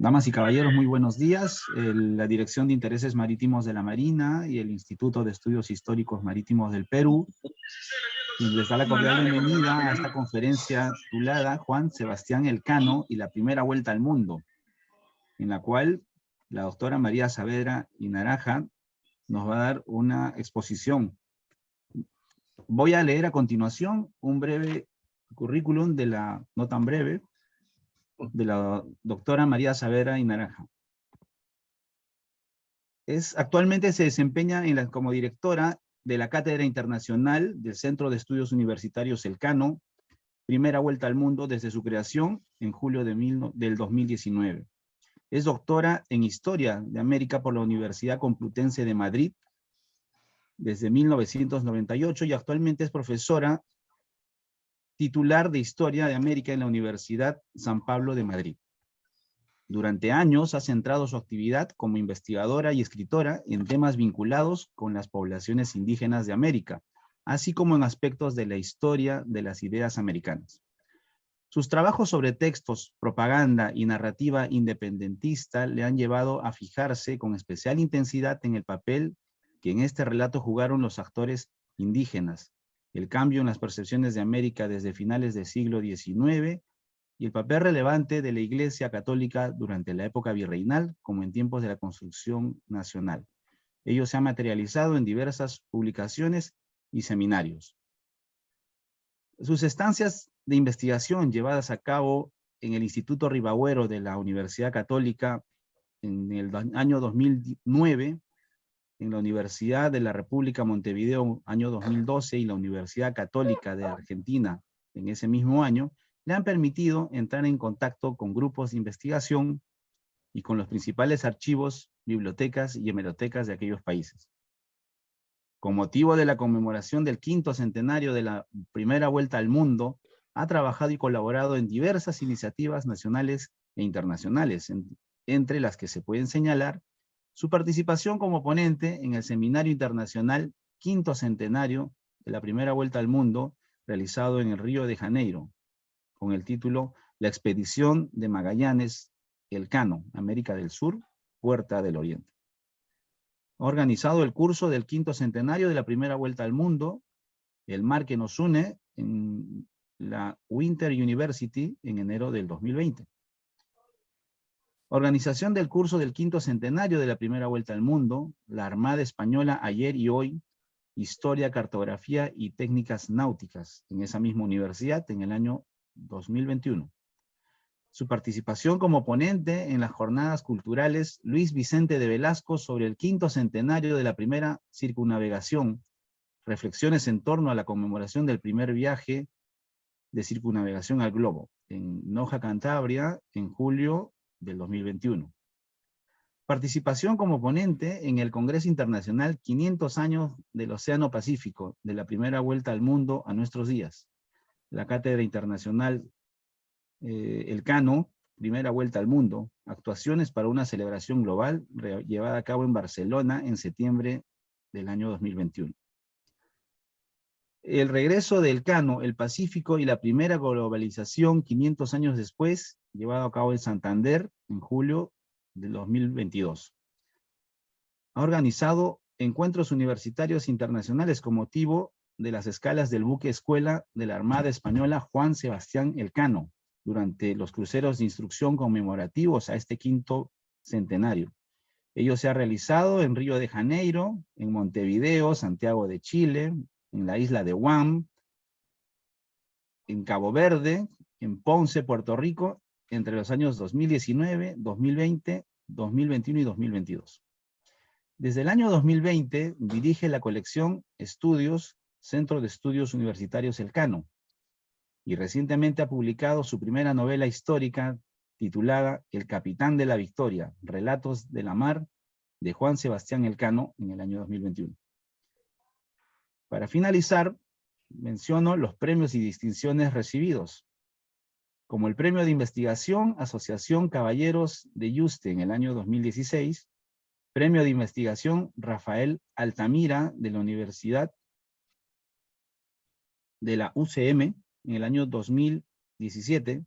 Damas y caballeros, muy buenos días. La Dirección de Intereses Marítimos de la Marina y el Instituto de Estudios Históricos Marítimos del Perú les da la cordial bienvenida a esta conferencia titulada Juan Sebastián Elcano y la primera vuelta al mundo, en la cual la doctora María Saavedra Inaraja nos va a dar una exposición. Voy a leer a continuación un breve currículum de la, no tan breve, de la doctora María Saavedra Inaraja. Actualmente se desempeña como directora de la Cátedra Internacional del Centro de Estudios Universitarios Elcano, primera vuelta al mundo desde su creación en julio del 2019. Es doctora en Historia de América por la Universidad Complutense de Madrid desde 1998 y actualmente es profesora titular de Historia de América en la Universidad San Pablo de Madrid. Durante años ha centrado su actividad como investigadora y escritora en temas vinculados con las poblaciones indígenas de América, así como en aspectos de la historia de las ideas americanas. Sus trabajos sobre textos, propaganda y narrativa independentista le han llevado a fijarse con especial intensidad en el papel que en este relato jugaron los actores indígenas, el cambio en las percepciones de América desde finales del siglo XIX y el papel relevante de la Iglesia Católica durante la época virreinal como en tiempos de la construcción nacional. Ello se ha materializado en diversas publicaciones y seminarios. Sus estancias de investigación llevadas a cabo en el Instituto Ribagüero de la Universidad Católica en el año 2009, en la Universidad de la República Montevideo año 2012 y la Universidad Católica de Argentina en ese mismo año, le han permitido entrar en contacto con grupos de investigación y con los principales archivos, bibliotecas y hemerotecas de aquellos países. Con motivo de la conmemoración del 5º centenario de la primera vuelta al mundo, ha trabajado y colaborado en diversas iniciativas nacionales e internacionales, entre las que se pueden señalar su participación como ponente en el Seminario Internacional 5º Centenario de la Primera Vuelta al Mundo, realizado en el Río de Janeiro, con el título La Expedición de Magallanes, Elcano, América del Sur, Puerta del Oriente. Ha organizado el curso del 5º Centenario de la Primera Vuelta al Mundo, El Mar que nos une, en la Winter University en enero del 2020. Organización del curso del 5º Centenario de la Primera Vuelta al Mundo, la Armada Española ayer y hoy, Historia, Cartografía y Técnicas Náuticas, en esa misma universidad en el año 2021. Su participación como ponente en las jornadas culturales Luis Vicente de Velasco sobre el 5º centenario de la primera circunnavegación, reflexiones en torno a la conmemoración del primer viaje de circunnavegación al globo, en Noja, Cantabria, en julio del 2021. Participación como ponente en el Congreso Internacional 500 años del Océano Pacífico, de la primera vuelta al mundo a nuestros días, la Cátedra Internacional Elcano, primera vuelta al mundo, actuaciones para una celebración global llevada a cabo en Barcelona en septiembre del año 2021. El regreso de Elcano, el Pacífico y la primera globalización 500 años después, llevado a cabo en Santander en julio del 2022. Ha organizado encuentros universitarios internacionales con motivo de las escalas del buque escuela de la Armada Española Juan Sebastián Elcano, durante los cruceros de instrucción conmemorativos a este 5º centenario. Ello se ha realizado en Río de Janeiro, en Montevideo, Santiago de Chile, en la isla de Guam, en Cabo Verde, en Ponce, Puerto Rico, entre los años 2019, 2020, 2021 y 2022. Desde el año 2020 dirige la colección Estudios, Centro de Estudios Universitarios Elcano, y recientemente ha publicado su primera novela histórica titulada El Capitán de la Victoria, Relatos de la Mar, de Juan Sebastián Elcano, en el año 2021. Para finalizar, menciono los premios y distinciones recibidos, como el Premio de Investigación Asociación Caballeros de Yuste en el año 2016, Premio de Investigación Rafael Altamira de la Universidad de la UCM en el año 2017,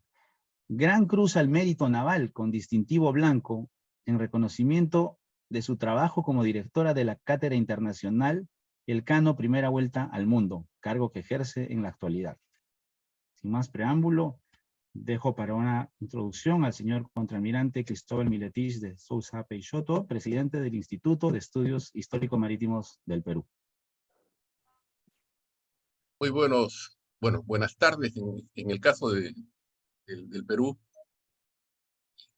Gran Cruz al Mérito Naval con distintivo blanco en reconocimiento de su trabajo como directora de la Cátedra Internacional Elcano Primera Vuelta al Mundo, cargo que ejerce en la actualidad. Sin más preámbulo, dejo para una introducción al señor contraalmirante Cristóbal Miletich de Sousa Peixoto, presidente del Instituto de Estudios Histórico-Marítimos del Perú. Muy buenas tardes en el caso del Perú,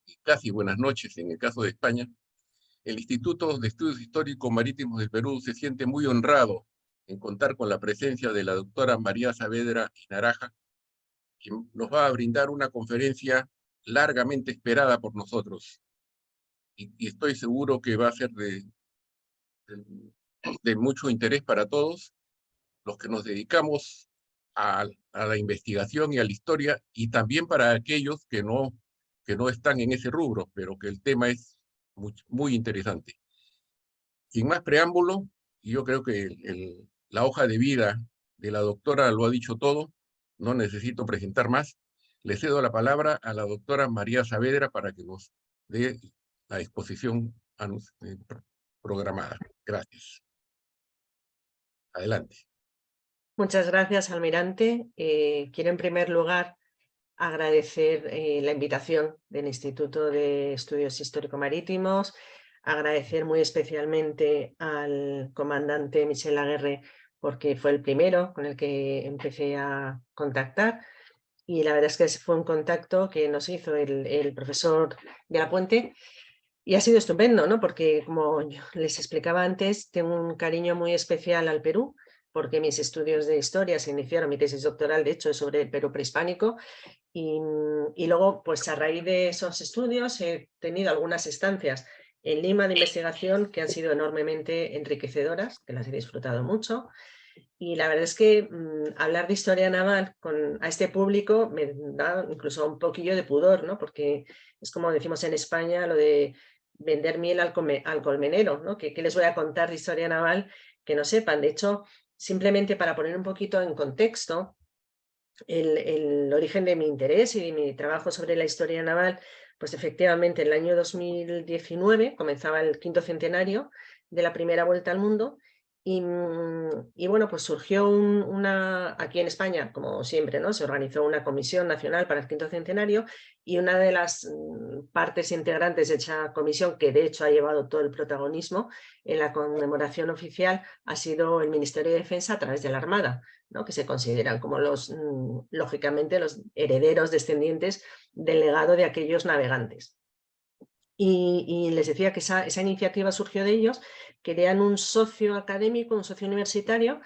y casi buenas noches en el caso de España. El Instituto de Estudios Históricos Marítimos del Perú se siente muy honrado en contar con la presencia de la doctora María Saavedra Naraja, quien nos va a brindar una conferencia largamente esperada por nosotros. Y estoy seguro que va a ser de mucho interés para todos los que nos dedicamos a la investigación y a la historia, y también para aquellos que no están en ese rubro, pero que el tema es muy interesante. Sin más preámbulo, yo creo que la hoja de vida de la doctora lo ha dicho todo, no necesito presentar más. Le cedo la palabra a la doctora María Saavedra para que nos dé la exposición programada. Gracias. Adelante. Muchas gracias, almirante. Quiero en primer lugar agradecer la invitación del Instituto de Estudios Histórico-Marítimos, agradecer muy especialmente al comandante Michel Laguerre porque fue el primero con el que empecé a contactar, y la verdad es que fue un contacto que nos hizo el profesor de la Puente. Y ha sido estupendo, ¿no? Porque, como yo les explicaba antes, tengo un cariño muy especial al Perú, porque mis estudios de historia se iniciaron, mi tesis doctoral, de hecho, es sobre el Perú prehispánico, y luego, pues a raíz de esos estudios, he tenido algunas estancias en Lima de investigación que han sido enormemente enriquecedoras, que las he disfrutado mucho. Y la verdad es que hablar de historia naval a este público me da incluso un poquillo de pudor, ¿no? Porque es como decimos en España, lo de vender miel al colmenero, ¿no? ¿Qué les voy a contar de historia naval que no sepan? De hecho, simplemente para poner un poquito en contexto el origen de mi interés y de mi trabajo sobre la historia naval, pues efectivamente en el año 2019 comenzaba el 5º centenario de la primera vuelta al mundo. Y bueno, pues surgió aquí en España, como siempre, ¿no? Se organizó una comisión nacional para el 5º centenario, y una de las partes integrantes de esa comisión, que de hecho ha llevado todo el protagonismo en la conmemoración oficial, ha sido el Ministerio de Defensa a través de la Armada, ¿no? Que se consideran como lógicamente, los herederos descendientes del legado de aquellos navegantes. Y les decía que esa iniciativa surgió de ellos. Querían un socio académico, un socio universitario,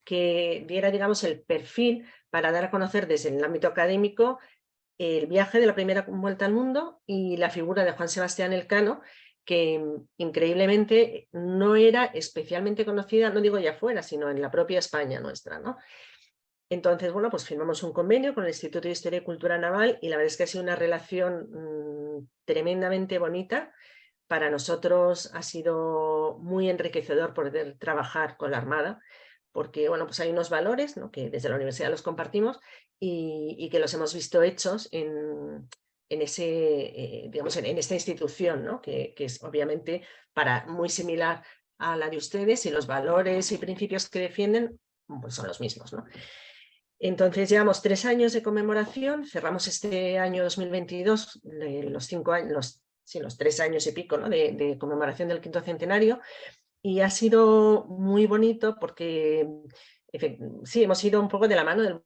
que diera, digamos, el perfil para dar a conocer desde el ámbito académico el viaje de la primera vuelta al mundo y la figura de Juan Sebastián Elcano, que increíblemente no era especialmente conocida, no digo ya fuera, sino en la propia España nuestra, ¿no? Entonces, bueno, pues firmamos un convenio con el Instituto de Historia y Cultura Naval, y la verdad es que ha sido una relación tremendamente bonita. Para nosotros ha sido muy enriquecedor poder trabajar con la Armada, porque, bueno, pues hay unos valores, ¿no? Que desde la universidad los compartimos y que los hemos visto hechos en digamos, en esta institución, ¿no? Que es obviamente muy similar a la de ustedes, y los valores y principios que defienden pues son los mismos, ¿no? Entonces llevamos 3 años de conmemoración, cerramos este año 2022 los 5 años, los 3 años y pico, ¿no? de conmemoración del 5º centenario, y ha sido muy bonito porque sí, hemos ido un poco de la mano del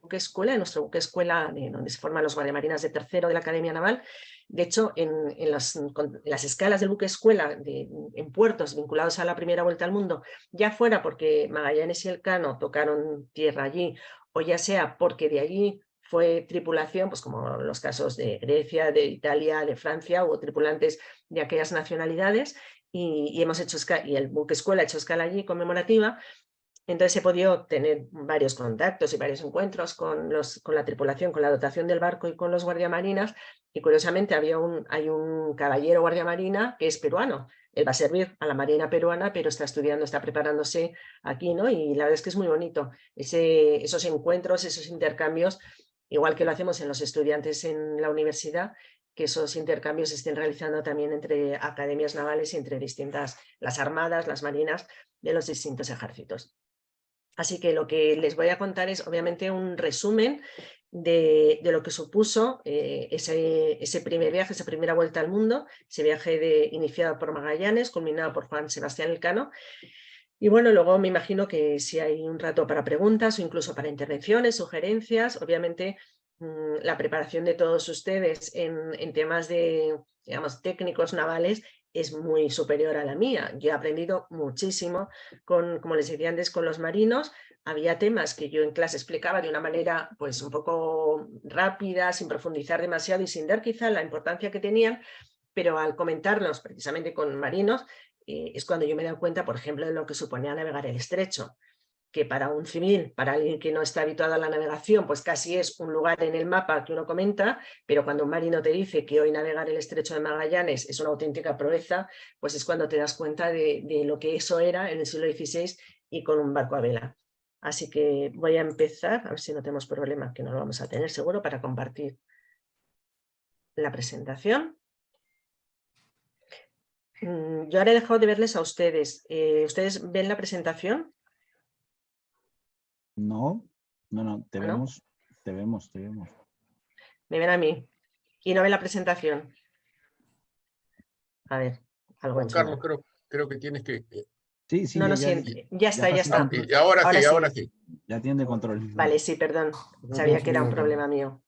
buque escuela, de nuestro buque escuela, donde se forman los guardiamarinas de tercero de la Academia Naval. De hecho, en las escalas del buque escuela en puertos vinculados a la primera vuelta al mundo, ya fuera porque Magallanes y Elcano tocaron tierra allí, o ya sea porque de allí fue tripulación, pues como los casos de Grecia, de Italia, de Francia, hubo tripulantes de aquellas nacionalidades, y hemos hecho y el buque escuela ha hecho escala allí conmemorativa. Entonces he podido tener varios contactos y varios encuentros con la tripulación, con la dotación del barco y con los guardiamarinas, y curiosamente hay un caballero guardiamarina que es peruano. Él va a servir a la Marina peruana, pero está estudiando, está preparándose aquí, ¿no? Y la verdad es que es muy bonito esos encuentros, esos intercambios, igual que lo hacemos en los estudiantes en la universidad, que esos intercambios se estén realizando también entre academias navales y entre las armadas, las marinas de los distintos ejércitos. Así que lo que les voy a contar es obviamente un resumen de lo que supuso ese primer viaje, esa primera vuelta al mundo, ese viaje iniciado por Magallanes, culminado por Juan Sebastián Elcano. Y bueno, luego me imagino que si hay un rato para preguntas o incluso para intervenciones, sugerencias, obviamente la preparación de todos ustedes en temas digamos, técnicos navales es muy superior a la mía. Yo he aprendido muchísimo, como les decía antes, con los marinos. Había temas que yo en clase explicaba de una manera pues un poco rápida, sin profundizar demasiado y sin dar quizá la importancia que tenían, pero al comentarlos precisamente con marinos, es cuando yo me he dado cuenta, por ejemplo, de lo que suponía navegar el estrecho, que para un civil, para alguien que no está habituado a la navegación, pues casi es un lugar en el mapa que uno comenta, pero cuando un marino te dice que hoy navegar el estrecho de Magallanes es una auténtica proeza, pues es cuando te das cuenta de lo que eso era en el siglo XVI y con un barco a vela. Así que voy a empezar, a ver si no tenemos problema, que no lo vamos a tener seguro, para compartir la presentación. Yo ahora he dejado de verles a ustedes. ¿Ustedes ven la presentación? No, te ¿Ah, no? vemos, te vemos. Me ven a mí y no ven la presentación. A ver, algo he Juan hecho Carlos, mal. creo que tienes que... Sí, sí, No, no ya, siente. Ya está, ya pasa el está. control. ahora Ahora sí, sí. ahora sí. Ya tiene control. Vale, sí, perdón. Sabía que era un problema mío.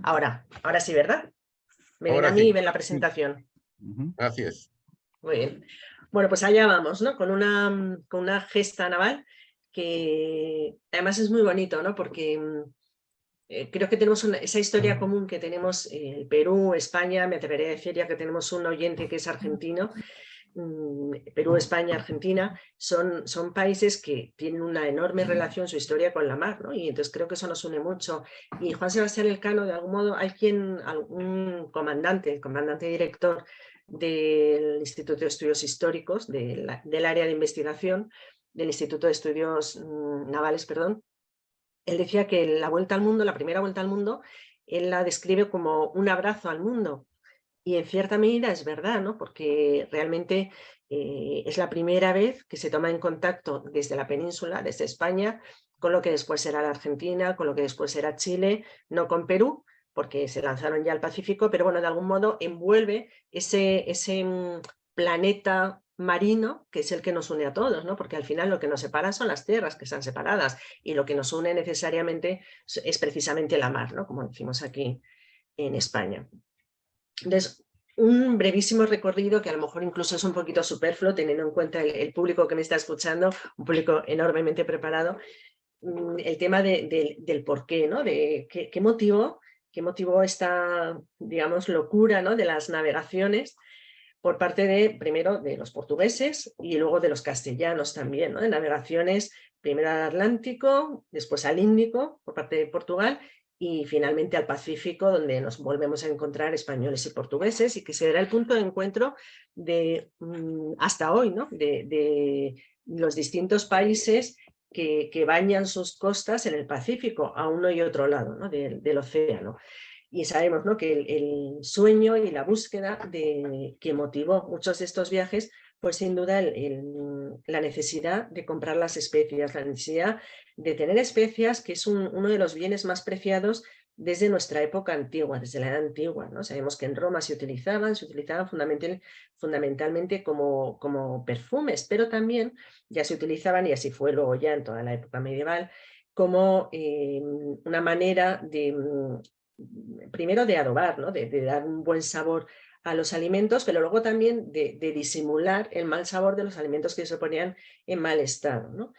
Ahora sí, ¿verdad? Me ven a Ahora mí y sí, ven la presentación. Ujú. así es. Muy bien. Bueno, pues allá vamos, ¿no? Con una gesta naval que además es muy bonito, ¿no? Porque creo que tenemos esa historia común que tenemos el Perú, España, me atrevería a decir ya que tenemos un oyente que es argentino. Perú, España, Argentina, son países que tienen una enorme relación, su historia con la mar, ¿no? Y entonces creo que eso nos une mucho. Y Juan Sebastián Elcano, de algún modo, algún comandante, el comandante director del Instituto de Estudios Históricos, del área de investigación, del Instituto de Estudios Navales, perdón, él decía que la vuelta al mundo, la primera vuelta al mundo, él la describe como un abrazo al mundo. Y en cierta medida es verdad, ¿no? Porque realmente es la primera vez que se toma en contacto desde la península, desde España, con lo que después será la Argentina, con lo que después será Chile, no con Perú, porque se lanzaron ya al Pacífico, pero bueno, de algún modo envuelve ese planeta marino que es el que nos une a todos, ¿no? Porque al final lo que nos separa son las tierras que están separadas y lo que nos une necesariamente es precisamente la mar, ¿no? Como decimos aquí en España. Entonces, un brevísimo recorrido que a lo mejor incluso es un poquito superfluo teniendo en cuenta el público que me está escuchando, un público enormemente preparado, el tema del por qué, ¿no? De qué motivó esta, digamos, locura, ¿no? De las navegaciones por parte primero de los portugueses y luego de los castellanos también, ¿no? De navegaciones primero al Atlántico, después al Índico por parte de Portugal y finalmente al Pacífico, donde nos volvemos a encontrar españoles y portugueses y que será el punto de encuentro hasta hoy, ¿no? De los distintos países que bañan sus costas en el Pacífico, a uno y otro lado, ¿no? del océano. Y sabemos, ¿no? que el sueño y la búsqueda que motivó muchos de estos viajes, pues sin duda la necesidad de comprar las especias, la necesidad de tener especias, que es uno de los bienes más preciados desde nuestra época antigua, desde la edad antigua, ¿no? Sabemos que en Roma se utilizaban fundamentalmente como perfumes, pero también ya se utilizaban, y así fue luego ya en toda la época medieval, como una manera primero de adobar, ¿no? de dar un buen sabor a los alimentos, pero luego también de disimular el mal sabor de los alimentos que se ponían en mal estado, ¿no?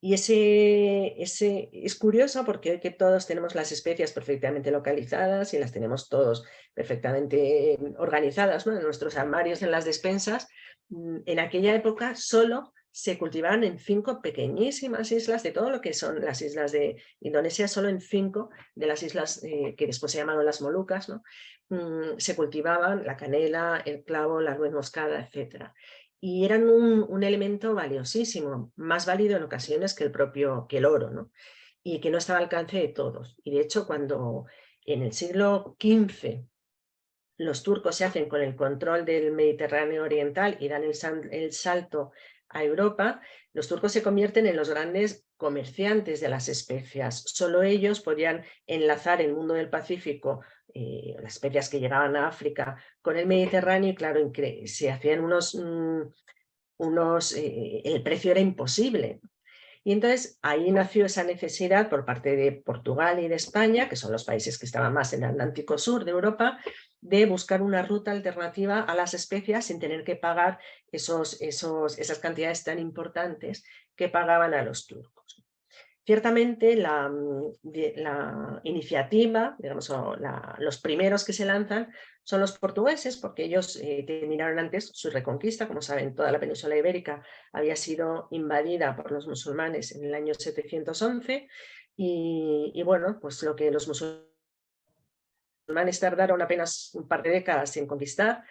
Y ese es curioso porque hoy que todos tenemos las especias perfectamente localizadas y las tenemos todos perfectamente organizadas, ¿no? En nuestros armarios, en las despensas, en aquella época solo se cultivaban en 5 pequeñísimas islas de todo lo que son las islas de Indonesia, solo en 5 de las islas que después se llamaron las Molucas, ¿no? Se cultivaban la canela, el clavo, la nuez moscada, etc. Y eran un elemento valiosísimo, más válido en ocasiones que el oro, ¿no? y que no estaba al alcance de todos. Y de hecho, cuando en el siglo XV los turcos se hacen con el control del Mediterráneo oriental y dan el salto a Europa, los turcos se convierten en los grandes comerciantes de las especias. Solo ellos podían enlazar el mundo del Pacífico, las especias que llegaban a África, con el Mediterráneo, y claro, se hacían el precio era imposible. Y entonces ahí nació esa necesidad por parte de Portugal y de España, que son los países que estaban más en el Atlántico Sur de Europa, de buscar una ruta alternativa a las especias sin tener que pagar esas cantidades tan importantes que pagaban a los turcos. Ciertamente la iniciativa, digamos, los primeros que se lanzan son los portugueses, porque ellos terminaron antes su reconquista. Como saben, toda la península ibérica había sido invadida por los musulmanes en el año 711 y bueno, pues lo que los musulmanes tardaron apenas un par de décadas en conquistar,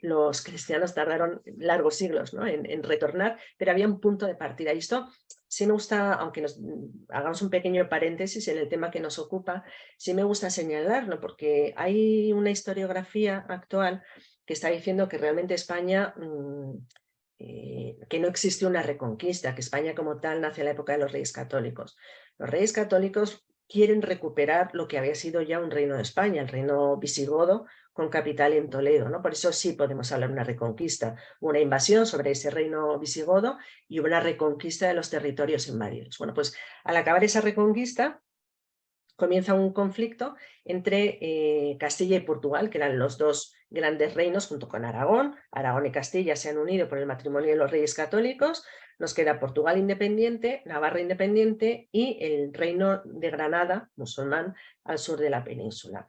los cristianos tardaron largos siglos, ¿no?, en retornar, pero había un punto de partida. Y esto sí me gusta, aunque hagamos un pequeño paréntesis en el tema que nos ocupa, sí me gusta señalarlo, porque hay una historiografía actual que está diciendo que realmente España, que no existió una reconquista, que España como tal nace en la época de los Reyes Católicos. Los Reyes Católicos quieren recuperar lo que había sido ya un reino de España, el reino visigodo, con capital en Toledo, ¿no? Por eso sí podemos hablar de una reconquista, una invasión sobre ese reino visigodo y una reconquista de los territorios invadidos. Bueno, pues al acabar esa reconquista comienza un conflicto entre Castilla y Portugal, que eran los dos grandes reinos junto con Aragón. Aragón y Castilla se han unido por el matrimonio de los Reyes Católicos. Nos queda Portugal independiente, Navarra independiente y el reino de Granada, musulmán, al sur de la península.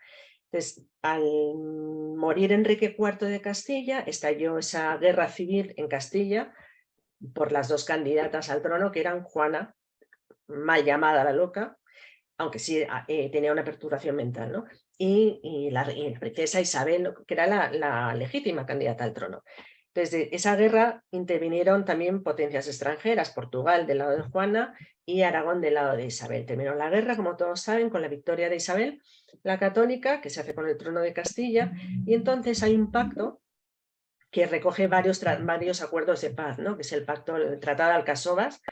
Entonces, al morir Enrique IV de Castilla, estalló esa guerra civil en Castilla por las dos candidatas al trono, que eran Juana, mal llamada la loca, aunque sí tenía una perturbación mental, ¿no?, y la princesa Isabel, que era la legítima candidata al trono. Desde esa guerra intervinieron también potencias extranjeras, Portugal del lado de Juana y Aragón del lado de Isabel. Terminó la guerra, como todos saben, con la victoria de Isabel, la católica, que se hace con el trono de Castilla, y entonces hay un pacto que recoge varios acuerdos de paz, ¿no?, que es el Tratado de Alcasovas,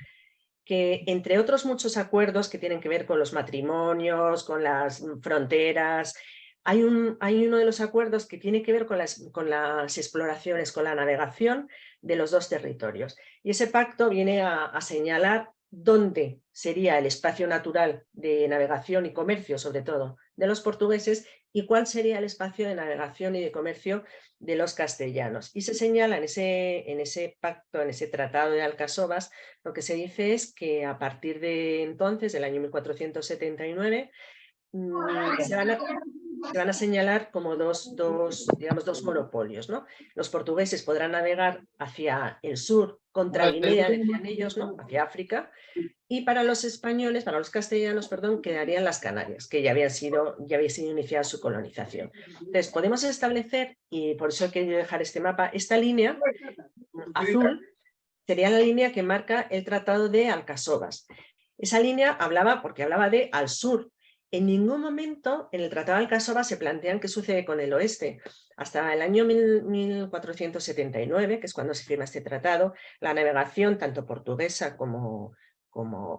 que entre otros muchos acuerdos que tienen que ver con los matrimonios, con las fronteras, hay uno de los acuerdos que tiene que ver con las exploraciones, con la navegación de los dos territorios. Y ese pacto viene a señalar dónde sería el espacio natural de navegación y comercio, sobre todo, de los portugueses, y cuál sería el espacio de navegación y de comercio de los castellanos. Y se señala en ese pacto, en ese tratado de Alcasovas, lo que se dice es que a partir de entonces, del año 1479, se van a señalar como dos monopolios, ¿no? Los portugueses podrán navegar hacia el sur, contra Guinea, decían ellos, ¿no?, hacia África, y para los españoles, para los castellanos, perdón, quedarían las Canarias, que ya había sido iniciada su colonización. Entonces, podemos establecer, y por eso he querido dejar este mapa, esta línea azul sería la línea que marca el Tratado de Alcasovas. Esa línea hablaba de al sur. En ningún momento en el Tratado de Alcasovas se plantean qué sucede con el oeste. Hasta el año 1479, que es cuando se firma este tratado, la navegación, tanto portuguesa como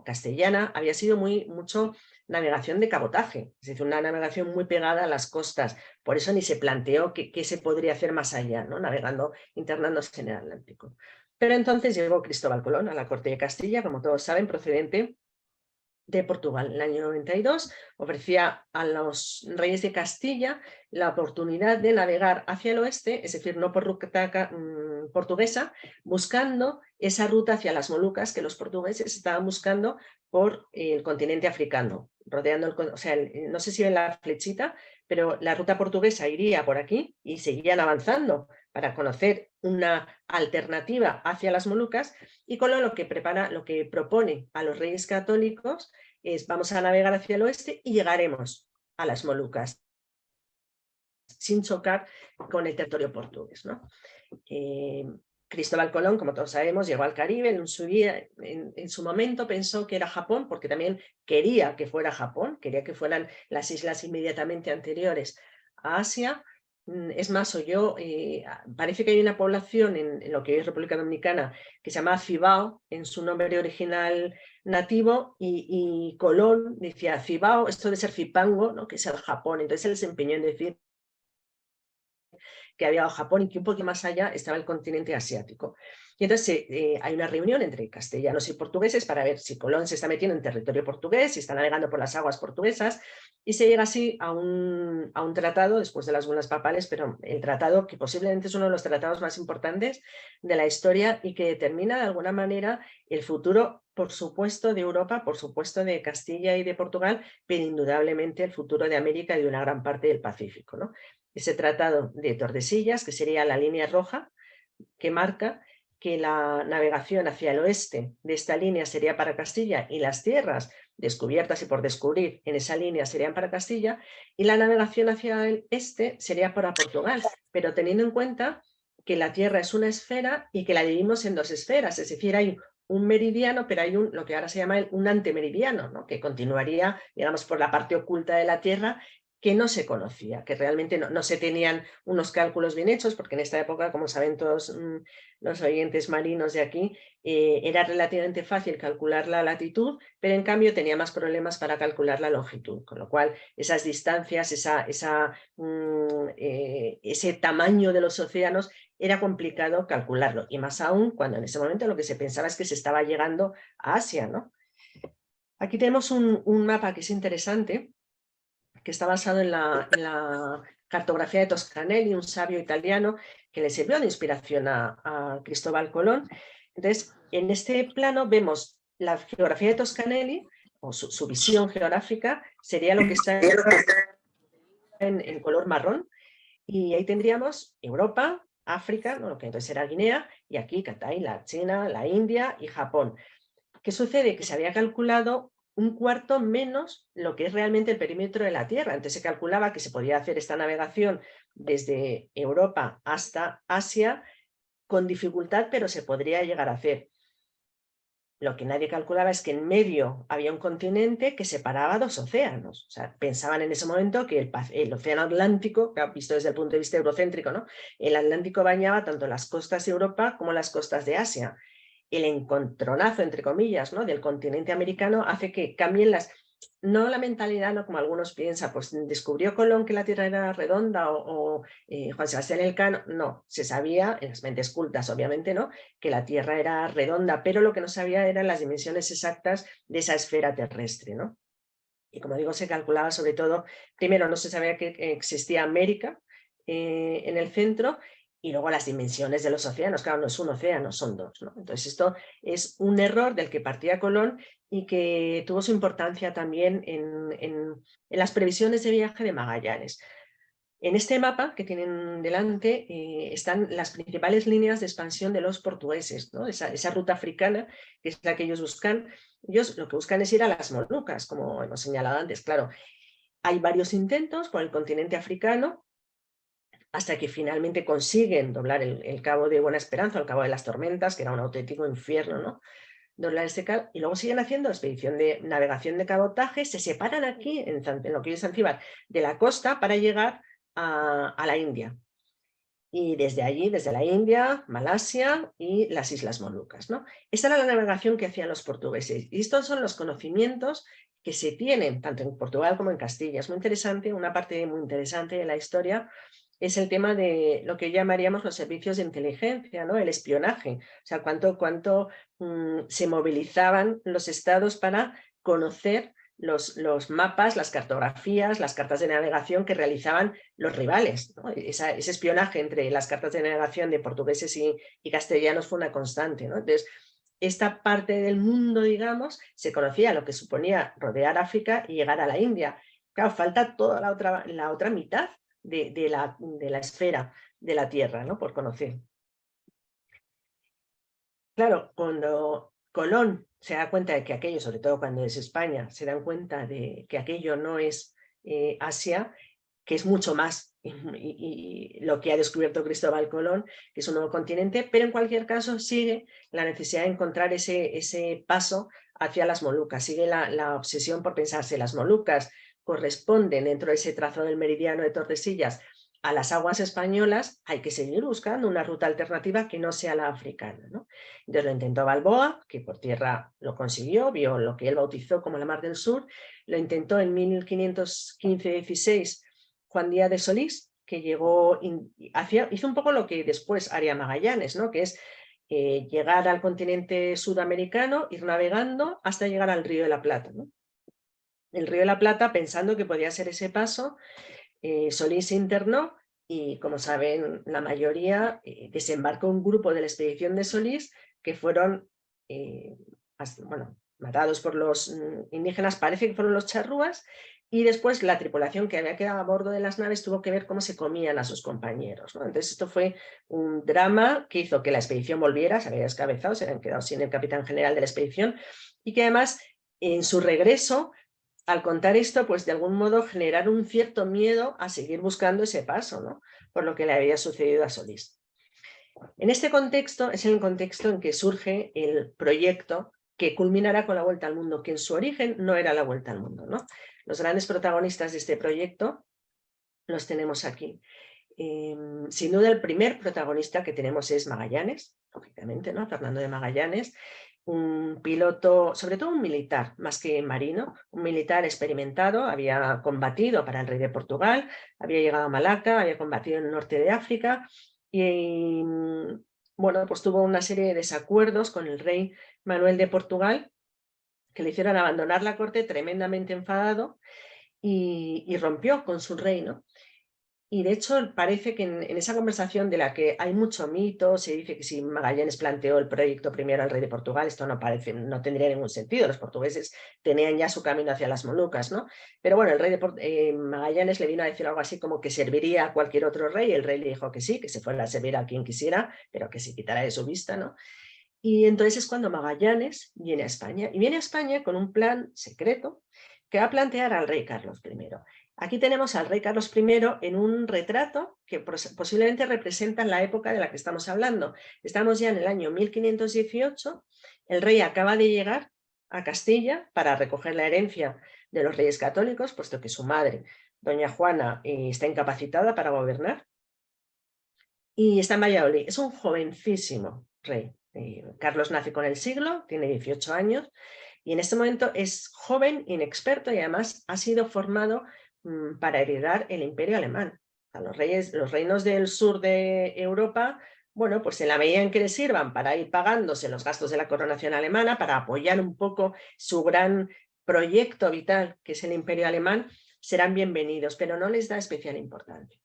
castellana, había sido mucho navegación de cabotaje, es decir, una navegación muy pegada a las costas. Por eso ni se planteó qué se podría hacer más allá, ¿no?, navegando, internándose en el Atlántico. Pero entonces llegó Cristóbal Colón a la corte de Castilla, como todos saben, procedente de Portugal. En el año 92 ofrecía a los reyes de Castilla la oportunidad de navegar hacia el oeste, es decir, no por ruta portuguesa, buscando esa ruta hacia las Molucas que los portugueses estaban buscando por el continente africano, rodeando no sé si ven la flechita, pero la ruta portuguesa iría por aquí y seguirían avanzando para conocer una alternativa hacia las Molucas, y Colón lo que propone a los reyes católicos es: vamos a navegar hacia el oeste y llegaremos a las Molucas sin chocar con el territorio portugués, ¿no? Cristóbal Colón, como todos sabemos, llegó al Caribe, en su momento pensó que era Japón, porque también quería que fuera Japón, quería que fueran las islas inmediatamente anteriores a Asia. Es más, parece que hay una población en lo que es República Dominicana que se llama Cibao, en su nombre original nativo, y Colón decía Cibao, esto de ser Cipango, ¿no? Que es el Japón. Entonces él se empeñó en decir que había Japón y que un poco más allá estaba el continente asiático. Y entonces hay una reunión entre castellanos y portugueses para ver si Colón se está metiendo en territorio portugués, si está navegando por las aguas portuguesas, y se llega así a un tratado, después de las bulas papales, pero el tratado que posiblemente es uno de los tratados más importantes de la historia y que determina de alguna manera el futuro, por supuesto, de Europa, por supuesto de Castilla y de Portugal, pero indudablemente el futuro de América y de una gran parte del Pacífico, ¿no? Ese tratado de Tordesillas, que sería la línea roja, que marca que la navegación hacia el oeste de esta línea sería para Castilla y las tierras descubiertas y por descubrir en esa línea serían para Castilla, y la navegación hacia el este sería para Portugal, pero teniendo en cuenta que la Tierra es una esfera y que la dividimos en dos esferas, es decir, hay un meridiano, pero hay lo que ahora se llama un antemeridiano, ¿no? Que continuaría, digamos, por la parte oculta de la Tierra, que no se conocía, que realmente no se tenían unos cálculos bien hechos, porque en esta época, como saben todos los oyentes marinos de aquí, era relativamente fácil calcular la latitud, pero en cambio tenía más problemas para calcular la longitud, con lo cual esas distancias, ese tamaño de los océanos era complicado calcularlo, y más aún cuando en ese momento lo que se pensaba es que se estaba llegando a Asia, ¿no? Aquí tenemos un mapa que es interesante, que está basado en la cartografía de Toscanelli, un sabio italiano que le sirvió de inspiración a Cristóbal Colón. Entonces, en este plano vemos la geografía de Toscanelli, o su visión geográfica, sería lo que está en color marrón, y ahí tendríamos Europa, África, ¿no? Lo que entonces era Guinea, y aquí Cathay, la China, la India y Japón. ¿Qué sucede? Que se había calculado un cuarto menos lo que es realmente el perímetro de la Tierra. Antes se calculaba que se podía hacer esta navegación desde Europa hasta Asia con dificultad, pero se podría llegar a hacer. Lo que nadie calculaba es que en medio había un continente que separaba dos océanos. O sea, pensaban en ese momento que el océano Atlántico, visto desde el punto de vista eurocéntrico, ¿no? El Atlántico bañaba tanto las costas de Europa como las costas de Asia. El encontronazo, entre comillas, ¿no? Del continente americano hace que cambien no la mentalidad, no como algunos piensan, pues descubrió Colón que la Tierra era redonda o Juan Sebastián Elcano. No, se sabía, en las mentes cultas obviamente, ¿no?, que la Tierra era redonda, pero lo que no sabía eran las dimensiones exactas de esa esfera terrestre, ¿no? Y como digo, se calculaba sobre todo, primero no se sabía que existía América en el centro, y luego las dimensiones de los océanos. Claro, no es un océano, son dos, ¿no? Entonces esto es un error del que partía Colón y que tuvo su importancia también en las previsiones de viaje de Magallanes. En este mapa que tienen delante están las principales líneas de expansión de los portugueses, ¿no? Esa ruta africana, que es la que ellos buscan. Ellos lo que buscan es ir a las Molucas, como hemos señalado antes. Claro, hay varios intentos por el continente africano, hasta que finalmente consiguen doblar el Cabo de Buena Esperanza, el Cabo de las Tormentas, que era un auténtico infierno, ¿no? Doblar ese cabo, y luego siguen haciendo expedición de navegación de cabotaje, se separan aquí, en lo que es Zanzíbar, de la costa para llegar a la India. Y desde allí, desde la India, Malasia y las Islas Molucas, ¿no? Esta era la navegación que hacían los portugueses. Y estos son los conocimientos que se tienen tanto en Portugal como en Castilla. Es muy interesante, una parte muy interesante de la historia es el tema de lo que llamaríamos los servicios de inteligencia, ¿no? El espionaje. O sea, cuánto se movilizaban los estados para conocer los mapas, las cartografías, las cartas de navegación que realizaban los rivales, ¿no? Ese espionaje entre las cartas de navegación de portugueses y castellanos fue una constante, ¿no? Entonces, esta parte del mundo, digamos, se conocía lo que suponía rodear África y llegar a la India. Claro, falta toda la otra mitad de la esfera de la Tierra, ¿no?, por conocer. Claro, cuando Colón se da cuenta de que aquello, sobre todo cuando es España, se dan cuenta de que aquello no es Asia, que es mucho más y lo que ha descubierto Cristóbal Colón, que es un nuevo continente, pero en cualquier caso sigue la necesidad de encontrar ese paso hacia las Molucas, sigue la obsesión por pensarse las Molucas corresponden dentro de ese trazo del meridiano de Tordesillas a las aguas españolas, hay que seguir buscando una ruta alternativa que no sea la africana, ¿no? Entonces lo intentó Balboa, que por tierra lo consiguió, vio lo que él bautizó como la Mar del Sur, lo intentó en 1515-16 Juan Díaz de Solís, que llegó, hizo un poco lo que después haría Magallanes, ¿no? Que es llegar al continente sudamericano, ir navegando hasta llegar al Río de la Plata, ¿no? El Río de la Plata, pensando que podía ser ese paso, Solís se internó y, como saben, la mayoría desembarcó un grupo de la expedición de Solís que fueron matados por los indígenas, parece que fueron los charrúas, y después la tripulación que había quedado a bordo de las naves tuvo que ver cómo se comían a sus compañeros, ¿no? Entonces esto fue un drama que hizo que la expedición volviera, se había descabezado, se habían quedado sin el capitán general de la expedición, y que además en su regreso, al contar esto, pues de algún modo generaron un cierto miedo a seguir buscando ese paso, ¿no? Por lo que le había sucedido a Solís. En este contexto es el contexto en que surge el proyecto que culminará con la Vuelta al Mundo, que en su origen no era la Vuelta al Mundo, ¿no? Los grandes protagonistas de este proyecto los tenemos aquí. Sin duda el primer protagonista que tenemos es Magallanes, lógicamente, ¿no? Fernando de Magallanes, un piloto, sobre todo un militar, más que marino, un militar experimentado, había combatido para el rey de Portugal, había llegado a Malaca, había combatido en el norte de África y, bueno, pues tuvo una serie de desacuerdos con el rey Manuel de Portugal que le hicieron abandonar la corte tremendamente enfadado y rompió con su reino. Y de hecho parece que en esa conversación de la que hay mucho mito, se dice que si Magallanes planteó el proyecto primero al rey de Portugal, esto no tendría ningún sentido, los portugueses tenían ya su camino hacia las Molucas, ¿no? Pero bueno, el rey de Magallanes le vino a decir algo así como que serviría a cualquier otro rey, y el rey le dijo que sí, que se fuera a servir a quien quisiera, pero que se quitara de su vista, ¿no? Y entonces es cuando Magallanes viene a España, y viene a España con un plan secreto que va a plantear al rey Carlos I. Aquí tenemos al rey Carlos I en un retrato que posiblemente representa la época de la que estamos hablando. Estamos ya en el año 1518, el rey acaba de llegar a Castilla para recoger la herencia de los reyes católicos, puesto que su madre, doña Juana, está incapacitada para gobernar, y está en Valladolid. Es un jovencísimo rey. Carlos nace con el siglo, tiene 18 años, y en este momento es joven, inexperto, y además ha sido formado para heredar el imperio alemán. O sea, los reinos del sur de Europa, bueno, pues en la medida en que les sirvan para ir pagándose los gastos de la coronación alemana, para apoyar un poco su gran proyecto vital, que es el imperio alemán, serán bienvenidos, pero no les da especial importancia.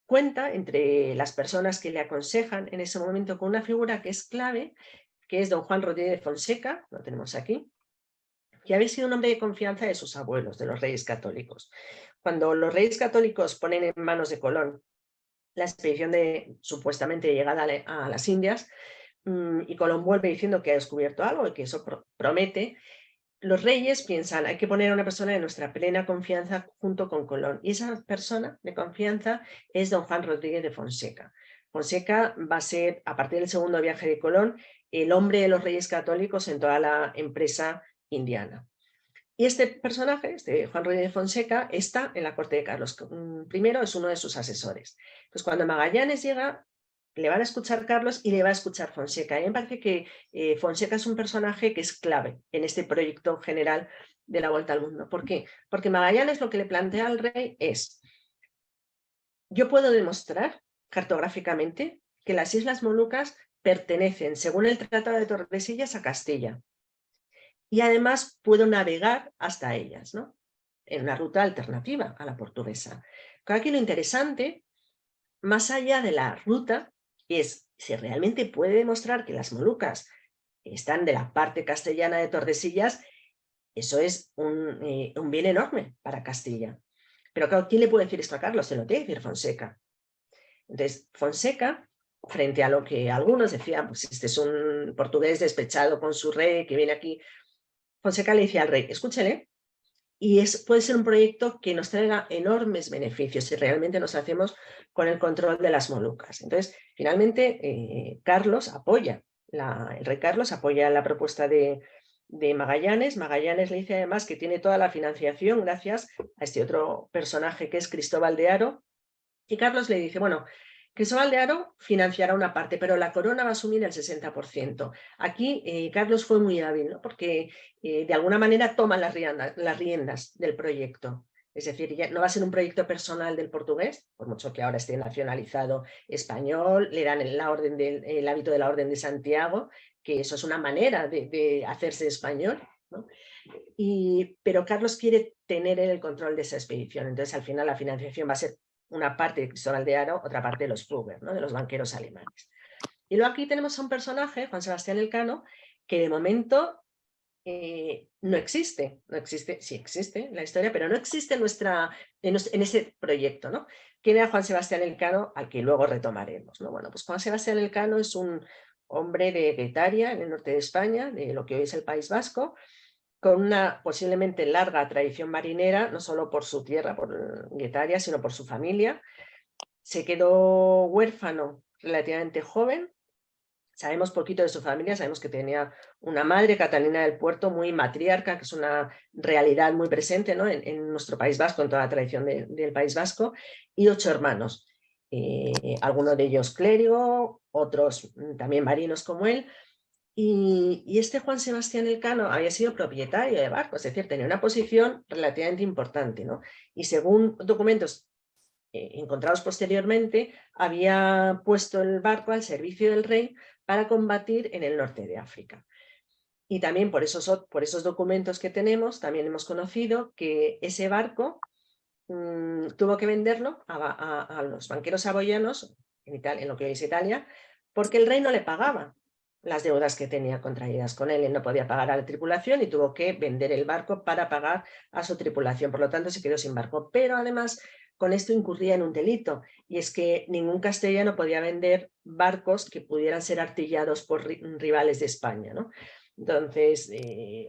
Cuenta entre las personas que le aconsejan en ese momento con una figura que es clave, que es don Juan Rodríguez de Fonseca, lo tenemos aquí, que había sido un hombre de confianza de sus abuelos, de los reyes católicos. Cuando los reyes católicos ponen en manos de Colón la expedición de supuestamente llegada a las Indias, y Colón vuelve diciendo que ha descubierto algo y que eso promete, los reyes piensan, hay que poner a una persona de nuestra plena confianza junto con Colón, y esa persona de confianza es don Juan Rodríguez de Fonseca. Fonseca va a ser, a partir del segundo viaje de Colón, el hombre de los reyes católicos en toda la empresa indiana. Y este personaje, este Juan Rodríguez de Fonseca, está en la corte de Carlos I, es uno de sus asesores. Pues cuando Magallanes llega, le van a escuchar Carlos y le va a escuchar Fonseca. A mí me parece que Fonseca es un personaje que es clave en este proyecto general de la Vuelta al Mundo. ¿Por qué? Porque Magallanes lo que le plantea al rey es: yo puedo demostrar cartográficamente que las Islas Molucas pertenecen, según el Tratado de Tordesillas, a Castilla. Y además puedo navegar hasta ellas, ¿no? En una ruta alternativa a la portuguesa. Pero aquí lo interesante, más allá de la ruta, es si realmente puede demostrar que las Molucas están de la parte castellana de Tordesillas. Eso es un bien enorme para Castilla. Pero claro, ¿quién le puede decir esto a Carlos? Se lo tiene que decir Fonseca. Entonces, Fonseca, frente a lo que algunos decían, pues este es un portugués despechado con su rey que viene aquí, Fonseca le dice al rey: escúchele, y puede ser un proyecto que nos traiga enormes beneficios si realmente nos hacemos con el control de las Molucas. Entonces, finalmente, Carlos apoya, el rey Carlos apoya la propuesta de Magallanes. Magallanes le dice además que tiene toda la financiación gracias a este otro personaje que es Cristóbal de Haro, y Carlos le dice, bueno, Cristóbal de Haro financiará una parte, pero la corona va a asumir el 60%. Aquí Carlos fue muy hábil, ¿no? Porque de alguna manera toma las riendas del proyecto. Es decir, ya no va a ser un proyecto personal del portugués, por mucho que ahora esté nacionalizado español, le dan el hábito de la Orden de Santiago, que eso es una manera de hacerse español, ¿no? Pero Carlos quiere tener el control de esa expedición, entonces al final la financiación va a ser una parte de Cristóbal de Haro, otra parte de los Fugger, ¿no? De los banqueros alemanes. Y luego aquí tenemos a un personaje, Juan Sebastián Elcano, que de momento no existe, sí existe en la historia, pero no existe en ese proyecto, ¿no? ¿Quién era Juan Sebastián Elcano? Al que luego retomaremos, ¿no? Bueno, pues Juan Sebastián Elcano es un hombre de Guetaria, en el norte de España, de lo que hoy es el País Vasco, con una posiblemente larga tradición marinera, no solo por su tierra, por Guetaria, sino por su familia. Se quedó huérfano relativamente joven. Sabemos poquito de su familia, sabemos que tenía una madre, Catalina del Puerto, muy matriarca, que es una realidad muy presente, ¿no? en nuestro País Vasco, en toda la tradición del País Vasco, y 8 hermanos. Algunos de ellos clérigo, otros también marinos como él. Y este Juan Sebastián Elcano había sido propietario de barcos, es decir, tenía una posición relativamente importante, ¿no? Y según documentos encontrados posteriormente, había puesto el barco al servicio del rey para combatir en el norte de África. Y también por esos documentos que tenemos, también hemos conocido que ese barco tuvo que venderlo a los banqueros saboyanos, en lo que hoy es Italia, porque el rey no le pagaba las deudas que tenía contraídas con él. Él no podía pagar a la tripulación y tuvo que vender el barco para pagar a su tripulación. Por lo tanto, se quedó sin barco. Pero además, con esto incurría en un delito, y es que ningún castellano podía vender barcos que pudieran ser artillados por rivales de España, ¿no? Entonces,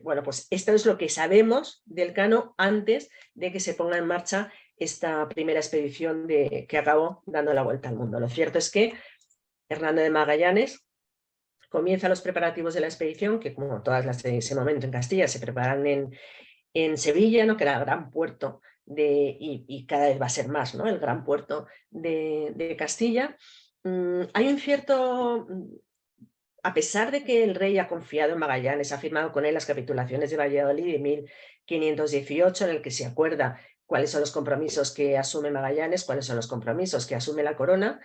bueno, pues esto es lo que sabemos del Elcano antes de que se ponga en marcha esta primera expedición que acabó dando la vuelta al mundo. Lo cierto es que Hernando de Magallanes comienza los preparativos de la expedición, que como todas las de ese momento en Castilla se preparan en Sevilla, ¿no? Que era el gran puerto y cada vez va a ser más, ¿no? El gran puerto de Castilla. Hay un cierto... A pesar de que el rey ha confiado en Magallanes, ha firmado con él las capitulaciones de Valladolid de 1518, en el que se acuerda cuáles son los compromisos que asume Magallanes, cuáles son los compromisos que asume la corona,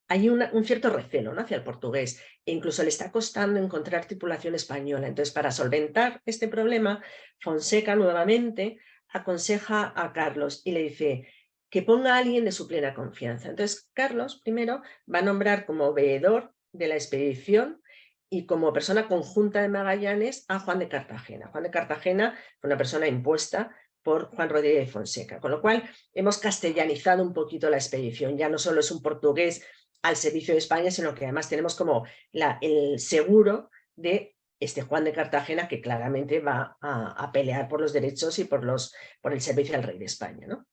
hay un cierto recelo, ¿no? Hacia el portugués, e incluso le está costando encontrar tripulación española. Entonces, para solventar este problema, Fonseca nuevamente aconseja a Carlos y le dice que ponga a alguien de su plena confianza. Entonces, Carlos primero va a nombrar como veedor de la expedición y como persona conjunta de Magallanes a Juan de Cartagena. Juan de Cartagena fue una persona impuesta por Juan Rodríguez de Fonseca, con lo cual hemos castellanizado un poquito la expedición. Ya no solo es un portugués al servicio de España, sino que además tenemos como el seguro de este Juan de Cartagena, que claramente va a pelear por los derechos y por el servicio al rey de España, ¿no?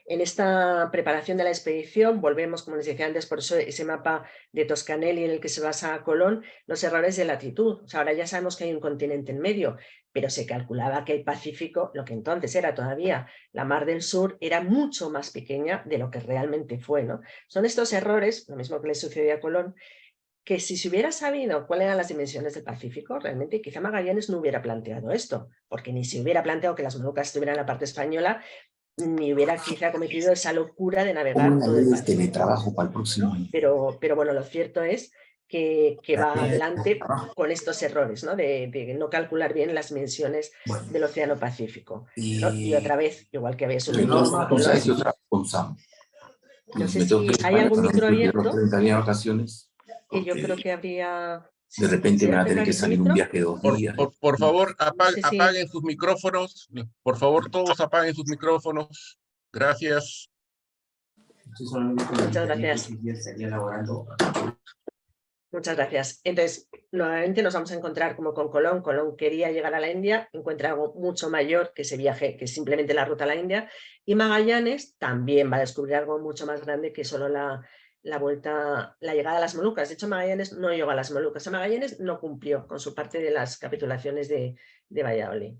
En esta preparación de la expedición volvemos, como les decía antes, por eso ese mapa de Toscanelli en el que se basa Colón, los errores de latitud. O sea, ahora ya sabemos que hay un continente en medio, pero se calculaba que el Pacífico, lo que entonces era todavía la Mar del Sur, era mucho más pequeña de lo que realmente fue, ¿no? Son estos errores, lo mismo que le sucedió a Colón, que si se hubiera sabido cuáles eran las dimensiones del Pacífico, realmente quizá Magallanes no hubiera planteado esto, porque ni se hubiera planteado que las Molucas estuvieran en la parte española, ni hubiera quizá cometido esa locura de navegar todo el Pacífico. Teletrabajo para el próximo año. Pero bueno, lo cierto es que va adelante con estos errores, ¿no? De no calcular bien las dimensiones del Océano Pacífico, ¿no? Y otra vez, igual que había sucedido. No sé si hay algún micro abierto. 30 días de vacaciones. Que yo creo que habría... De repente me va a tener que salir un viaje de 2 días. Por favor, apaguen sus micrófonos. Por favor, todos apaguen sus micrófonos. Gracias. Muchas gracias. Muchas gracias. Entonces, nuevamente nos vamos a encontrar como con Colón. Colón quería llegar a la India, encuentra algo mucho mayor que ese viaje, que es simplemente la ruta a la India. Y Magallanes también va a descubrir algo mucho más grande que solo la llegada a las Molucas. De hecho, Magallanes no llegó a las Molucas. Magallanes no cumplió con su parte de las capitulaciones de Valladolid.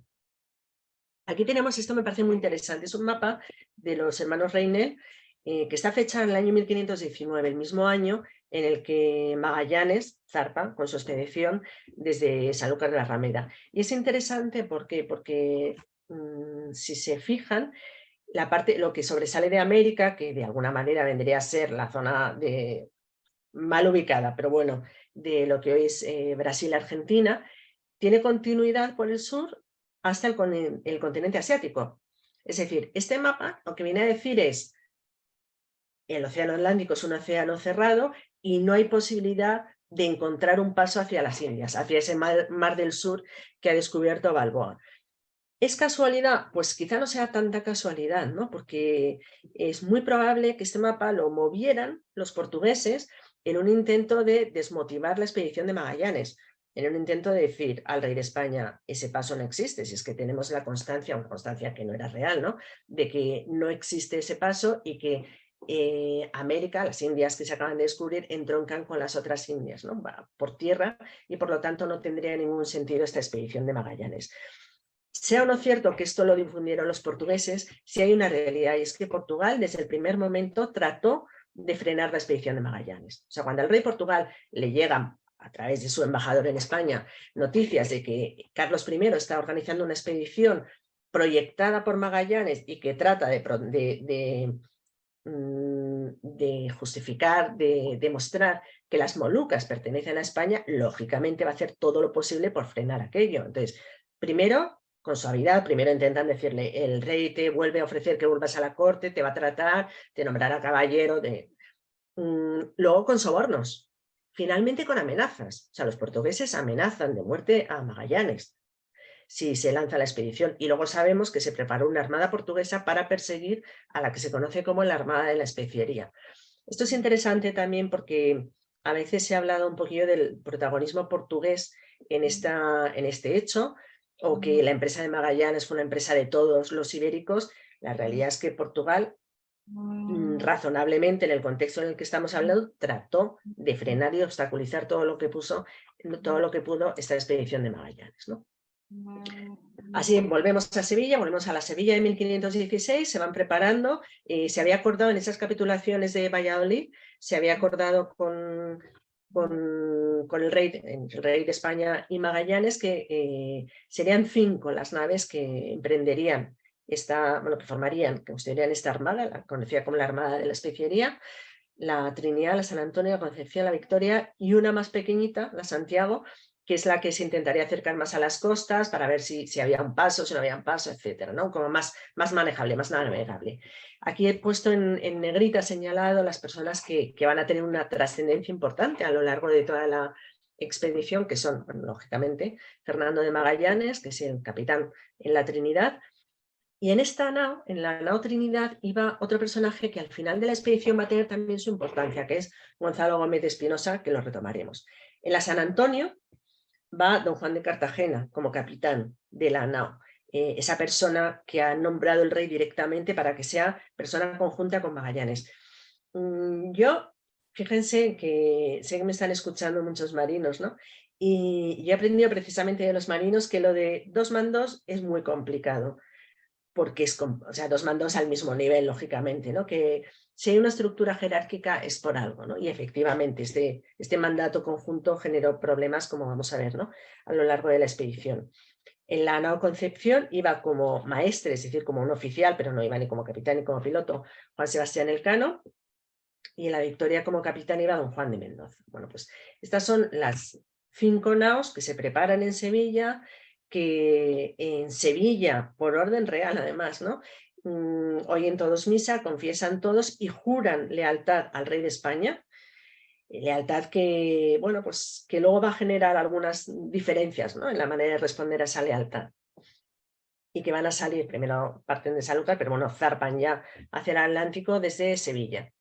Aquí tenemos, esto me parece muy interesante, es un mapa de los hermanos Reinel, que está fechado en el año 1519, el mismo año en el que Magallanes zarpa con su expedición desde Sanlúcar de la Ramera. Y es interesante porque si se fijan, lo que sobresale de América, que de alguna manera vendría a ser la zona mal ubicada, pero bueno, de lo que hoy es Brasil-Argentina, tiene continuidad por el sur hasta el continente asiático. Es decir, este mapa lo que viene a decir es el océano Atlántico es un océano cerrado y no hay posibilidad de encontrar un paso hacia las Indias, hacia ese mar del sur que ha descubierto Balboa. ¿Es casualidad? Pues quizá no sea tanta casualidad, ¿no? Porque es muy probable que este mapa lo movieran los portugueses en un intento de desmotivar la expedición de Magallanes, en un intento de decir al rey de España, ese paso no existe, si es que tenemos la constancia, una constancia que no era real, ¿no? De que no existe ese paso y que América, las Indias que se acaban de descubrir, entroncan con las otras Indias, ¿no? Por tierra, y por lo tanto no tendría ningún sentido esta expedición de Magallanes. Sea o no cierto que esto lo difundieron los portugueses, sí hay una realidad, y es que Portugal desde el primer momento trató de frenar la expedición de Magallanes. O sea, cuando al rey de Portugal le llegan, a través de su embajador en España, noticias de que Carlos I está organizando una expedición proyectada por Magallanes y que trata de justificar, de demostrar que las Molucas pertenecen a España, lógicamente va a hacer todo lo posible por frenar aquello. Entonces, primero, con suavidad, primero intentan decirle, el rey te vuelve a ofrecer que vuelvas a la corte, te va a tratar, te nombrará caballero, luego con sobornos, finalmente con amenazas. O sea, los portugueses amenazan de muerte a Magallanes si se lanza la expedición. Y luego sabemos que se preparó una armada portuguesa para perseguir a la que se conoce como la Armada de la Especiería. Esto es interesante también porque a veces se ha hablado un poquillo del protagonismo portugués en este hecho, o que la empresa de Magallanes fue una empresa de todos los ibéricos. La realidad es que Portugal, razonablemente en el contexto en el que estamos hablando, trató de frenar y obstaculizar todo lo que pudo esta expedición de Magallanes, ¿no? Así volvemos a Sevilla, volvemos a la Sevilla de 1516, se van preparando, se había acordado en esas capitulaciones de Valladolid, se había acordado con el rey de España y Magallanes que serían 5 las naves que emprenderían que formarían, que construirían esta armada, la conocida como la Armada de la Especiería, la Trinidad, la San Antonio, la Concepción, la Victoria y una más pequeñita, la Santiago, que es la que se intentaría acercar más a las costas para ver si había un paso, si no había un paso, etcétera, ¿no? Como más manejable, más navegable. Aquí he puesto en negrita señalado las personas que van a tener una trascendencia importante a lo largo de toda la expedición, que son, bueno, lógicamente, Fernando de Magallanes, que es el capitán en la Trinidad. Y en la nao Trinidad, iba otro personaje que al final de la expedición va a tener también su importancia, que es Gonzalo Gómez de Espinosa, que lo retomaremos. En la San Antonio va don Juan de Cartagena como capitán de la nao, esa persona que ha nombrado el rey directamente para que sea persona conjunta con Magallanes. Fíjense que sé que me están escuchando muchos marinos, ¿no? Y yo he aprendido precisamente de los marinos que lo de 2 mandos es muy complicado, porque es, o sea, 2 mandos al mismo nivel, lógicamente, ¿no? Que si hay una estructura jerárquica es por algo, ¿no? Y efectivamente este mandato conjunto generó problemas, como vamos a ver, ¿no? A lo largo de la expedición. En la nao Concepción iba como maestre, es decir, como un oficial, pero no iba ni como capitán ni como piloto, Juan Sebastián Elcano, y en la Victoria como capitán iba don Juan de Mendoza. Bueno, pues estas son las 5 naos que se preparan en Sevilla, que en Sevilla, por orden real además, ¿no? Oyen todos misa, confiesan todos y juran lealtad al rey de España, lealtad que, bueno, pues que luego va a generar algunas diferencias, ¿no? En la manera de responder a esa lealtad. Y que van a salir, primero parten de Sanlúcar, pero bueno, zarpan ya hacia el Atlántico desde Sevilla.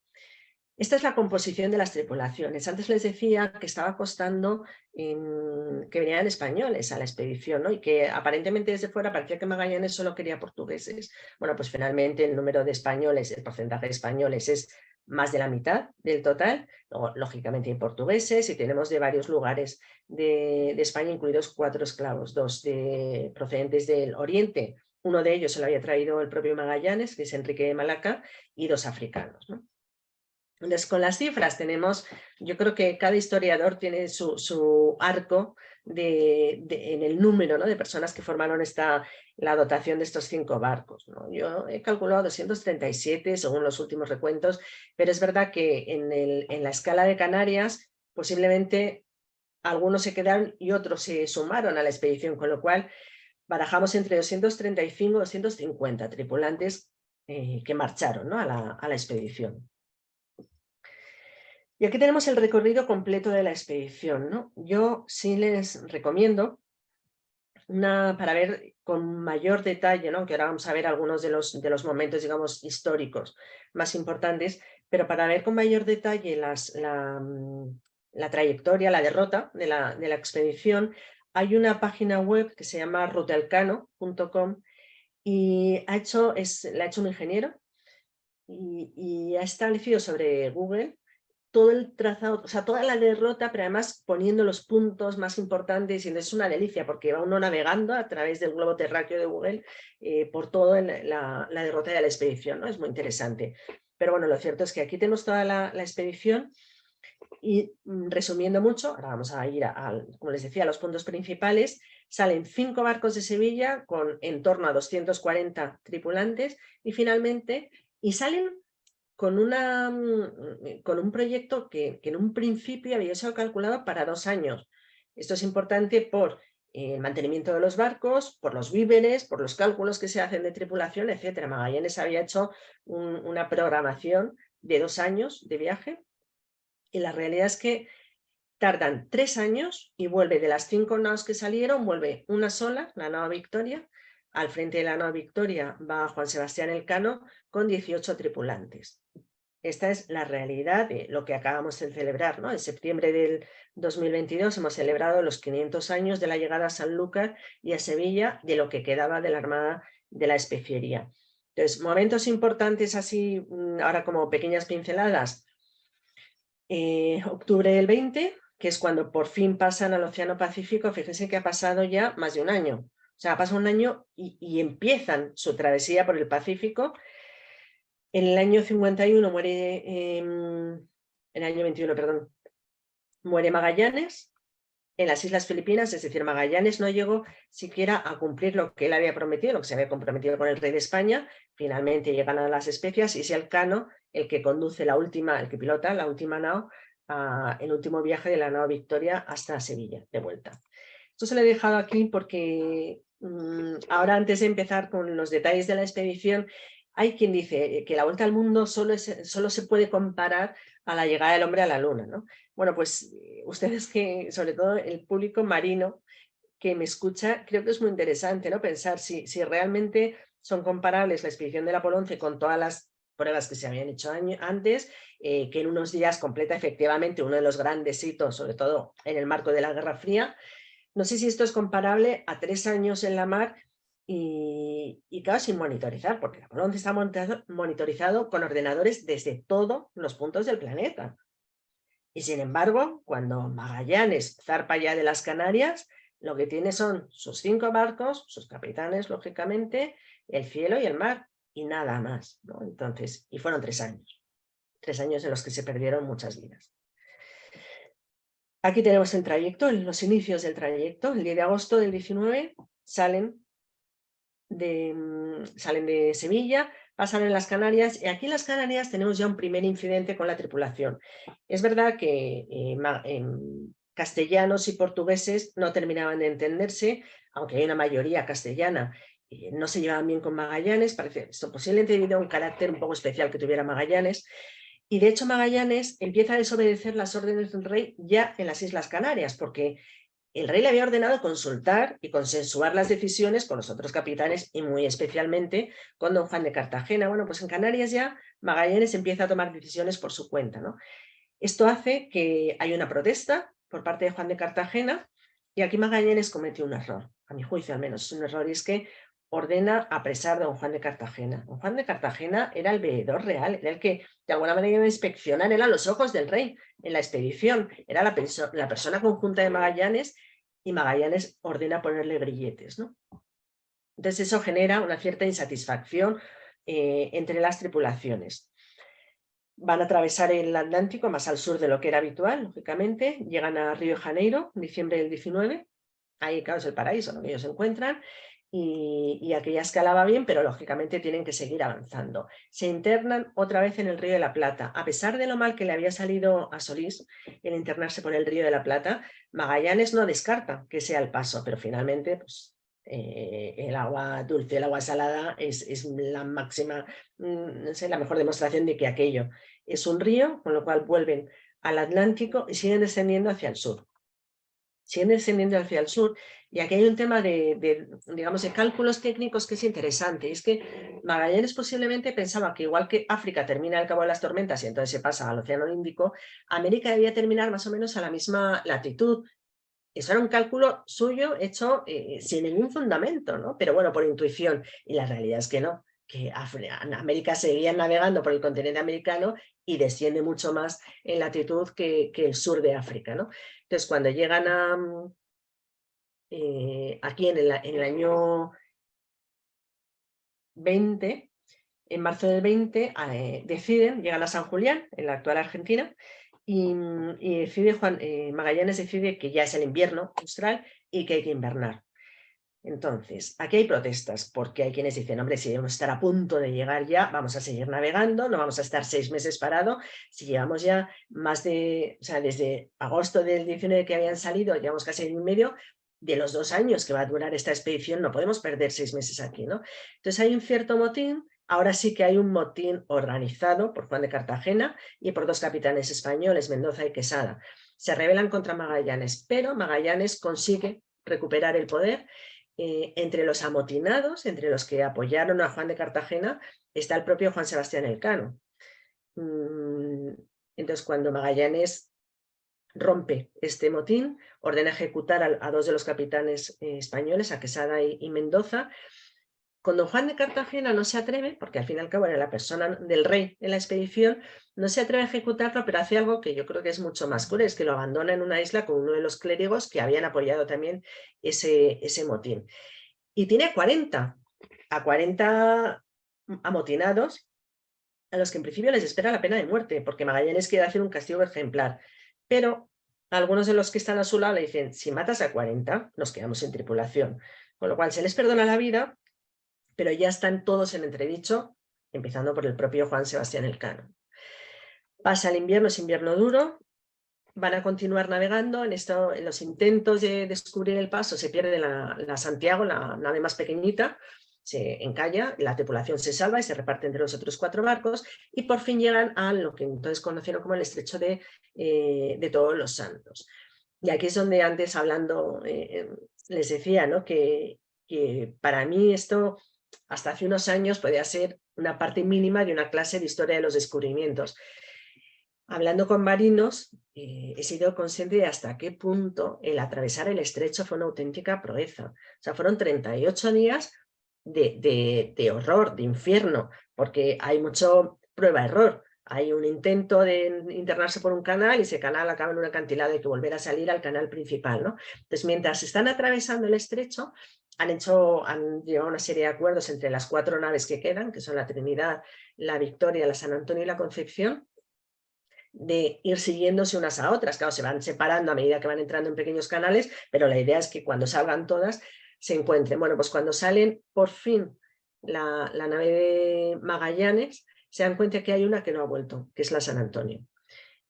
Esta es la composición de las tripulaciones. Antes les decía que estaba costando que venían españoles a la expedición, ¿no? Y que aparentemente desde fuera parecía que Magallanes solo quería portugueses. Bueno, pues finalmente el número de españoles, el porcentaje de españoles es más de la mitad del total. Luego, lógicamente hay portugueses y tenemos de varios lugares de España, incluidos 4 esclavos, 2 procedentes del Oriente. Uno de ellos se lo había traído el propio Magallanes, que es Enrique de Malaca, y 2 africanos, ¿no? Entonces, con las cifras tenemos, yo creo que cada historiador tiene su arco en el número, ¿no?, de personas que formaron la dotación de estos 5 barcos, ¿no? Yo he calculado 237 según los últimos recuentos, pero es verdad que en la escala de Canarias posiblemente algunos se quedaron y otros se sumaron a la expedición, con lo cual barajamos entre 235 y 250 tripulantes que marcharon, ¿no?, a la expedición. Y aquí tenemos el recorrido completo de la expedición, ¿no? Yo sí les recomiendo para ver con mayor detalle, ¿no?, aunque ahora vamos a ver algunos de los momentos, digamos, históricos más importantes, pero para ver con mayor detalle la trayectoria, la derrota de la expedición, hay una página web que se llama rutelcano.com y la ha hecho un ingeniero y ha establecido sobre Google todo el trazado, o sea, toda la derrota, pero además poniendo los puntos más importantes, y es una delicia porque va uno navegando a través del globo terráqueo de Google por toda la derrota de la expedición, ¿no? Es muy interesante. Pero bueno, lo cierto es que aquí tenemos toda la expedición y, resumiendo mucho, ahora vamos a ir como les decía, a los puntos principales. Salen 5 barcos de Sevilla con en torno a 240 tripulantes y finalmente, salen con un proyecto que en un principio había sido calculado para 2 años. Esto es importante por el mantenimiento de los barcos, por los víveres, por los cálculos que se hacen de tripulación, etc. Magallanes había hecho una programación de 2 años de viaje y la realidad es que tardan 3 años y vuelve de las 5 naos que salieron, vuelve una sola, la nao Victoria. Al frente de la nao Victoria va Juan Sebastián Elcano con 18 tripulantes. Esta es la realidad de lo que acabamos de celebrar, ¿no? En septiembre del 2022 hemos celebrado los 500 años de la llegada a Sanlúcar y a Sevilla, de lo que quedaba de la Armada de la Especiería. Entonces, momentos importantes así, ahora como pequeñas pinceladas. Octubre del 20, que es cuando por fin pasan al Océano Pacífico. Fíjense que ha pasado ya más de un año. O sea, ha pasado un año y empiezan su travesía por el Pacífico. En el año 51 muere, en el año 21, perdón, muere Magallanes en las Islas Filipinas, es decir, Magallanes no llegó siquiera a cumplir lo que él había prometido, lo que se había comprometido con el rey de España. Finalmente llegan a las Especias y es Elcano el que conduce el que pilota la última nao, el último viaje de la nao Victoria hasta Sevilla, de vuelta. Esto se lo he dejado aquí porque ahora, antes de empezar con los detalles de la expedición, hay quien dice que la vuelta al mundo solo se puede comparar a la llegada del hombre a la luna, ¿no? Bueno, pues ustedes, que sobre todo el público marino que me escucha, creo que es muy interesante, ¿no?, pensar si realmente son comparables la expedición del Apolo 11 con todas las pruebas que se habían hecho antes, que en unos días completa efectivamente uno de los grandes hitos, sobre todo en el marco de la Guerra Fría. No sé si esto es comparable a 3 años en la mar y claro, sin monitorizar, porque el Apolo 11 está monitorizado con ordenadores desde todos los puntos del planeta. Y sin embargo, cuando Magallanes zarpa ya de las Canarias, lo que tiene son sus 5 barcos, sus capitanes, lógicamente, el cielo y el mar, y nada más, ¿no? Entonces, y fueron 3 años. 3 años en los que se perdieron muchas vidas. Aquí tenemos el trayecto, los inicios del trayecto. El 10 de agosto del 19 salen de Sevilla, pasan en las Canarias, y aquí en las Canarias tenemos ya un primer incidente con la tripulación. Es verdad que castellanos y portugueses no terminaban de entenderse, aunque hay una mayoría castellana. No se llevaban bien con Magallanes, parece esto posiblemente debido a un carácter un poco especial que tuviera Magallanes, y de hecho Magallanes empieza a desobedecer las órdenes del rey ya en las Islas Canarias, porque el rey le había ordenado consultar y consensuar las decisiones con los otros capitanes y muy especialmente con don Juan de Cartagena. Bueno, pues en Canarias ya Magallanes empieza a tomar decisiones por su cuenta, ¿no? Esto hace que haya una protesta por parte de Juan de Cartagena y aquí Magallanes comete un error, a mi juicio al menos, es un error, y es que ordena apresar a don Juan de Cartagena. Don Juan de Cartagena era el veedor real, era el que de alguna manera iba a inspeccionar, era los ojos del rey en la expedición, era la persona conjunta de Magallanes y Magallanes ordena ponerle grilletes, ¿no? Entonces eso genera una cierta insatisfacción entre las tripulaciones. Van a atravesar el Atlántico más al sur de lo que era habitual, lógicamente, llegan a Río de Janeiro en diciembre del 19, ahí claro es el paraíso donde ellos se encuentran, y aquella escala va bien, pero lógicamente tienen que seguir avanzando. Se internan otra vez en el Río de la Plata. A pesar de lo mal que le había salido a Solís el internarse por el Río de la Plata, Magallanes no descarta que sea el paso, pero finalmente pues, el agua dulce, el agua salada es la máxima, no sé, la mejor demostración de que aquello es un río, con lo cual vuelven al Atlántico y siguen descendiendo hacia el sur. Siguen descendiendo hacia el sur, y aquí hay un tema digamos, de cálculos técnicos que es interesante. Es que Magallanes posiblemente pensaba que igual que África termina al Cabo de las Tormentas y entonces se pasa al Océano Índico, América debía terminar más o menos a la misma latitud. Eso era un cálculo suyo hecho sin ningún fundamento, ¿no? Pero bueno, por intuición. Y la realidad es que no, que América seguía navegando por el continente americano y desciende mucho más en latitud que el sur de África, ¿no? Entonces, cuando llegan aquí en el año 20, en marzo del 20, deciden, llegan a San Julián, en la actual Argentina, y decide Magallanes decide que ya es el invierno austral y que hay que invernar. Entonces, aquí hay protestas, porque hay quienes dicen, hombre, si debemos estar a punto de llegar ya, vamos a seguir navegando, no vamos a estar 6 meses parado, si llevamos ya más de, o sea, desde agosto del 19 que habían salido, llevamos casi año y medio, de los 2 años que va a durar esta expedición, no podemos perder 6 meses aquí, ¿no? Entonces hay un cierto motín, ahora sí que hay un motín organizado por Juan de Cartagena y por 2 capitanes españoles, Mendoza y Quesada. Se rebelan contra Magallanes, pero Magallanes consigue recuperar el poder. Entre los amotinados, entre los que apoyaron a Juan de Cartagena, está el propio Juan Sebastián Elcano. Entonces, cuando Magallanes rompe este motín, ordena ejecutar a 2 de los capitanes españoles, a Quesada y Mendoza. Con don Juan de Cartagena no se atreve, porque al fin y al cabo era la persona del rey en la expedición, no se atreve a ejecutarlo, pero hace algo que yo creo que es mucho más cruel, es que lo abandona en una isla con uno de los clérigos que habían apoyado también ese motín. Y tiene a 40 amotinados, a los que en principio les espera la pena de muerte, porque Magallanes quiere hacer un castigo ejemplar. Pero algunos de los que están a su lado le dicen, si matas a 40, nos quedamos sin tripulación. Con lo cual se les perdona la vida, pero ya están todos en entredicho, empezando por el propio Juan Sebastián Elcano. Pasa el invierno, es invierno duro, van a continuar navegando, en los intentos de descubrir el paso se pierde la Santiago, la nave más pequeñita, se encalla, la tripulación se salva y se reparte entre los otros 4 barcos y por fin llegan a lo que entonces conocieron como el estrecho de Todos los Santos. Y aquí es donde antes hablando les decía, ¿no? que para mí esto hasta hace unos años podía ser una parte mínima de una clase de historia de los descubrimientos. Hablando con marinos, he sido consciente de hasta qué punto el atravesar el estrecho fue una auténtica proeza. O sea, fueron 38 días de horror, de infierno, porque hay mucho prueba-error. Hay un intento de internarse por un canal y ese canal acaba en un acantilado, hay que volver a salir al canal principal, ¿no? Entonces, mientras están atravesando el estrecho, han llevado una serie de acuerdos entre las 4 naves que quedan, que son la Trinidad, la Victoria, la San Antonio y la Concepción, de ir siguiéndose unas a otras. Claro, se van separando a medida que van entrando en pequeños canales, pero la idea es que cuando salgan todas se encuentren. Bueno, pues cuando salen por fin la nave de Magallanes, se dan cuenta que hay una que no ha vuelto, que es la San Antonio.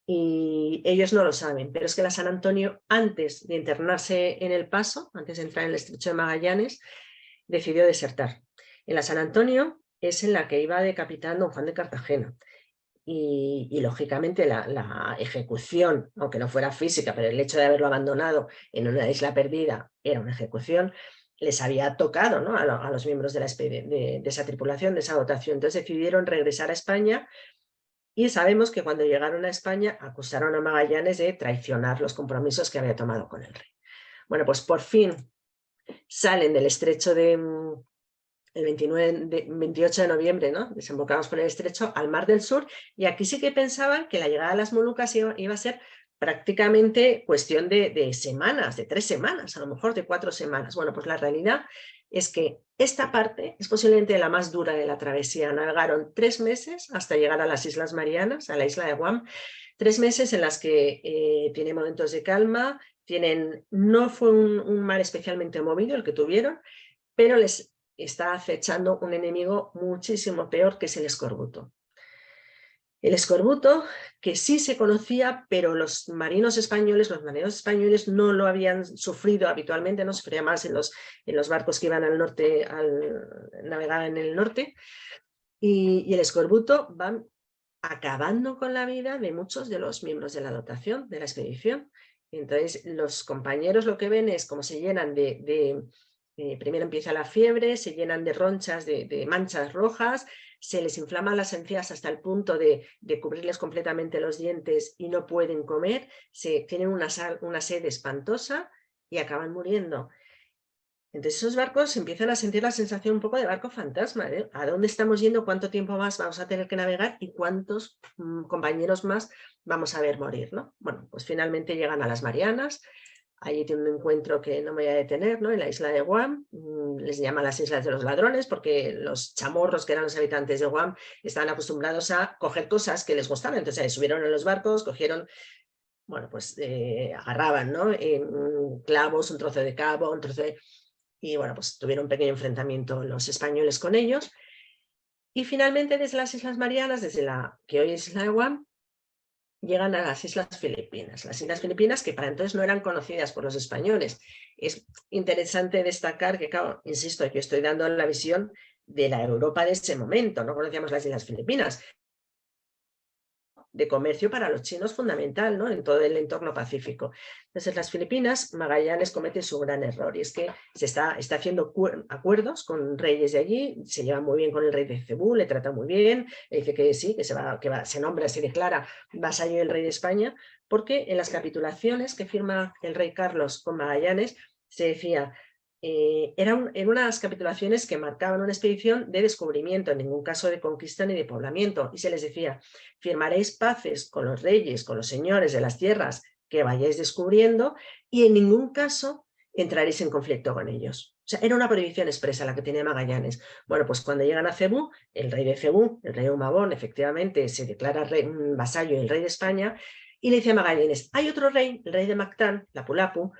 Y ellos no lo saben, pero es que la San Antonio, antes de internarse en el paso, antes de entrar en el estrecho de Magallanes, decidió desertar. En la San Antonio es en la que iba de capitán don Juan de Cartagena. y lógicamente la ejecución, aunque no fuera física, pero el hecho de haberlo abandonado en una isla perdida era una ejecución, les había tocado, ¿no?, a los miembros de esa tripulación, de esa dotación. Entonces decidieron regresar a España y sabemos que cuando llegaron a España acusaron a Magallanes de traicionar los compromisos que había tomado con el rey. Bueno, pues por fin salen del estrecho el 28 de noviembre, ¿no?, desembocamos por el estrecho al Mar del Sur, y aquí sí que pensaban que la llegada a las Molucas iba a ser prácticamente cuestión de semanas, de 3 semanas, a lo mejor de 4 semanas. Bueno, pues la realidad es que esta parte es posiblemente la más dura de la travesía. Navegaron 3 meses hasta llegar a las Islas Marianas, a la isla de Guam, 3 meses en las que tienen momentos de calma, no fue un mar especialmente movido el que tuvieron, pero les está acechando un enemigo muchísimo peor, que es el escorbuto. El escorbuto, que sí se conocía, pero los marineros españoles no lo habían sufrido habitualmente, no sufría más en los barcos que iban al norte, navegar en el norte, y el escorbuto va acabando con la vida de muchos de los miembros de la dotación, de la expedición. Entonces los compañeros lo que ven es cómo se llenan primero empieza la fiebre, se llenan de ronchas, de manchas rojas, se les inflaman las encías hasta el punto de cubrirles completamente los dientes y no pueden comer, tienen una sed espantosa y acaban muriendo. Entonces esos barcos empiezan a sentir la sensación un poco de barco fantasma, ¿eh? ¿A dónde estamos yendo? ¿Cuánto tiempo más vamos a tener que navegar? ¿Y cuántos compañeros más vamos a ver morir, ¿no? Bueno, pues finalmente llegan a las Marianas. Allí tienen un encuentro que no me voy a detener, ¿no?, en la isla de Guam. Les llaman las Islas de los Ladrones porque los chamorros, que eran los habitantes de Guam, estaban acostumbrados a coger cosas que les gustaban. Entonces ahí subieron en los barcos, cogieron, bueno, pues agarraban, ¿no?, clavos, un trozo de cabo, un trozo de... Y bueno, pues tuvieron un pequeño enfrentamiento los españoles con ellos. Y finalmente desde las Islas Marianas, desde la que hoy es Isla de Guam, llegan a las Islas Filipinas. Las Islas Filipinas, que para entonces no eran conocidas por los españoles. Es interesante destacar que, claro, insisto, yo estoy dando la visión de la Europa de ese momento. No conocíamos las Islas Filipinas. De comercio para los chinos fundamental, ¿no?, en todo el entorno pacífico. Entonces las Filipinas, Magallanes comete su gran error, y es que se está haciendo acuerdos con reyes de allí, se lleva muy bien con el rey de Cebú, le trata muy bien, le dice que sí, que se nombra, se declara vasallo del rey de España, porque en las capitulaciones que firma el rey Carlos con Magallanes se decía... eran unas capitulaciones que marcaban una expedición de descubrimiento, en ningún caso de conquista ni de poblamiento, y se les decía: firmaréis paces con los reyes, con los señores de las tierras que vayáis descubriendo, y en ningún caso entraréis en conflicto con ellos. O sea, era una prohibición expresa la que tenía Magallanes. Bueno, pues cuando llegan a Cebú, el rey de Cebú, el rey Humabón, efectivamente se declara vasallo del rey de España, y le dice a Magallanes: hay otro rey, el rey de Mactán, Lapu-Lapu,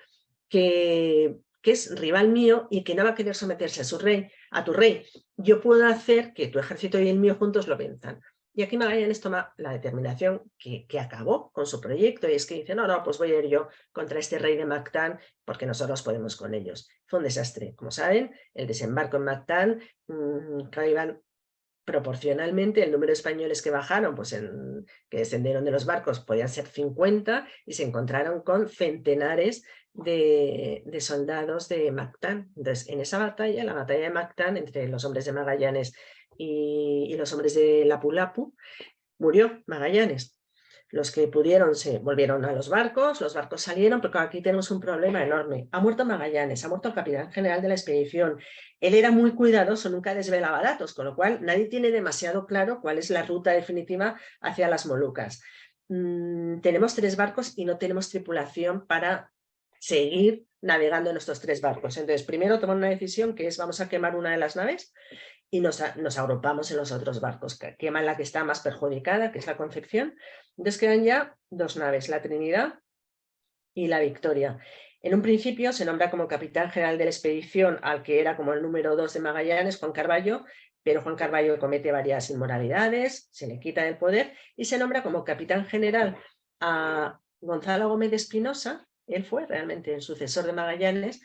que es rival mío y que no va a querer someterse a tu rey. Yo puedo hacer que tu ejército y el mío juntos lo venzan. Y aquí Magallanes toma la determinación que acabó con su proyecto, y es que dice: no, pues voy a ir yo contra este rey de Mactán porque nosotros podemos con ellos. Fue un desastre. Como saben, el desembarco en Mactán, iban proporcionalmente el número de españoles que bajaron, pues que descendieron de los barcos, podían ser 50, y se encontraron con centenares de soldados de Mactán. Entonces, en esa batalla, la batalla de Mactán, entre los hombres de Magallanes y los hombres de Lapu-Lapu, murió Magallanes. Los que pudieron se volvieron a los barcos salieron, pero aquí tenemos un problema enorme. Ha muerto Magallanes, ha muerto el capitán general de la expedición. Él era muy cuidadoso, nunca desvelaba datos, con lo cual nadie tiene demasiado claro cuál es la ruta definitiva hacia las Molucas. Tenemos 3 barcos y no tenemos tripulación para seguir navegando en estos 3 barcos. Entonces, primero toman una decisión, que es: vamos a quemar una de las naves, y nos agrupamos en los otros barcos, que queman la que está más perjudicada, que es la Concepción. Entonces quedan ya 2 naves, la Trinidad y la Victoria. En un principio se nombra como capitán general de la expedición al que era como el número 2 de Magallanes, Juan Carballo, pero Juan Carballo comete varias inmoralidades, se le quita el poder, y se nombra como capitán general a Gonzalo Gómez de Espinosa. Él fue realmente el sucesor de Magallanes.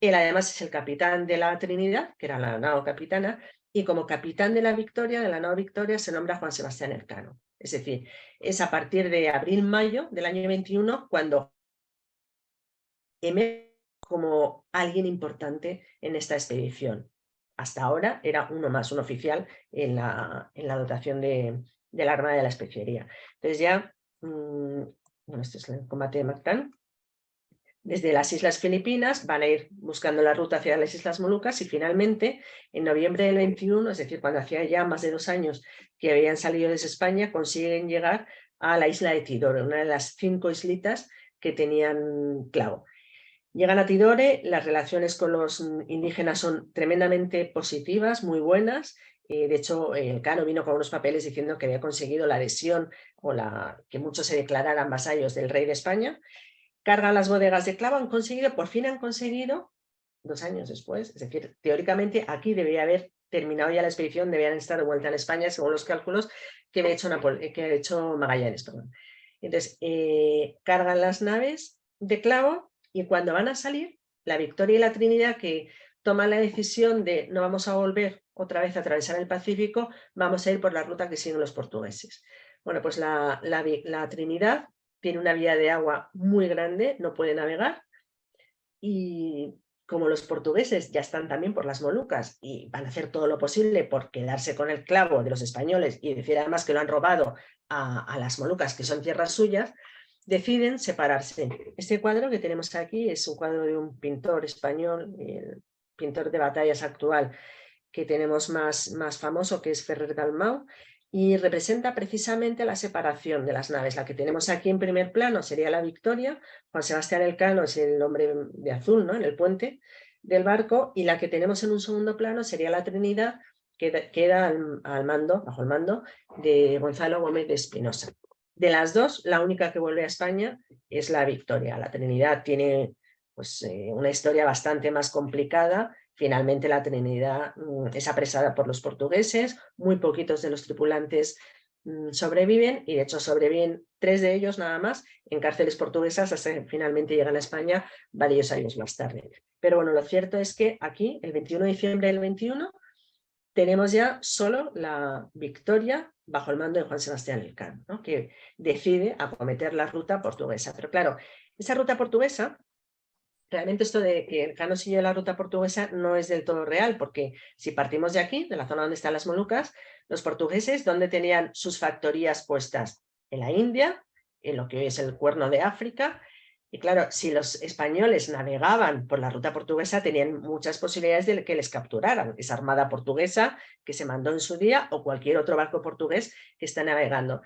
Él además es el capitán de la Trinidad, que era la nao capitana, y como capitán de la Victoria, de la nao Victoria, se nombra Juan Sebastián Elcano. Es decir, es a partir de abril-mayo del año 21 cuando emerge como alguien importante en esta expedición. Hasta ahora era uno más, un oficial en la dotación de la Armada de la Especiería. Entonces ya, bueno, este es el combate de Mactán. Desde las Islas Filipinas van a ir buscando la ruta hacia las Islas Molucas y finalmente en noviembre del 21, es decir, cuando hacía ya más de 2 años que habían salido desde España, consiguen llegar a la isla de Tidore, una de las 5 islitas que tenían clavo. Llegan a Tidore, las relaciones con los indígenas son tremendamente positivas, muy buenas. De hecho, Elcano vino con unos papeles diciendo que había conseguido la adhesión o que muchos se declararan vasallos del rey de España. Cargan las bodegas de clavo, por fin han conseguido, 2 años después, es decir, teóricamente aquí debería haber terminado ya la expedición, debían estar de vuelta en España según los cálculos que había hecho Magallanes. Perdón. Entonces, cargan las naves de clavo y cuando van a salir, la Victoria y la Trinidad, que toman la decisión de no vamos a volver otra vez a atravesar el Pacífico, vamos a ir por la ruta que siguen los portugueses. Bueno, pues la Trinidad tiene una vía de agua muy grande, no puede navegar y como los portugueses ya están también por las Molucas y van a hacer todo lo posible por quedarse con el clavo de los españoles y decir además que lo han robado a las Molucas, que son tierras suyas, deciden separarse. Este cuadro que tenemos aquí es un cuadro de un pintor español, el pintor de batallas actual que tenemos más famoso, que es Ferrer Dalmau, y representa precisamente la separación de las naves. La que tenemos aquí en primer plano sería la Victoria, Juan Sebastián Elcano es el hombre de azul, ¿no?, en el puente del barco, y la que tenemos en un segundo plano sería la Trinidad, que queda bajo el mando de Gonzalo Gómez de Espinosa. De las dos, la única que vuelve a España es la Victoria. La Trinidad tiene pues, una historia bastante más complicada. Finalmente la Trinidad es apresada por los portugueses, muy poquitos de los tripulantes sobreviven y de hecho sobreviven 3 de ellos nada más en cárceles portuguesas hasta que finalmente llegan a España varios años más tarde. Pero bueno, lo cierto es que aquí, el 21 de diciembre del 21, tenemos ya solo la Victoria bajo el mando de Juan Sebastián Elcano, ¿no?, que decide acometer la ruta portuguesa. Pero claro, esa ruta portuguesa, realmente esto de que Elcano siguió la ruta portuguesa no es del todo real, porque si partimos de aquí, de la zona donde están las Molucas, los portugueses, ¿dónde tenían sus factorías puestas? En la India, en lo que hoy es el Cuerno de África. Y claro, si los españoles navegaban por la ruta portuguesa, tenían muchas posibilidades de que les capturaran. Esa armada portuguesa que se mandó en su día o cualquier otro barco portugués que está navegando.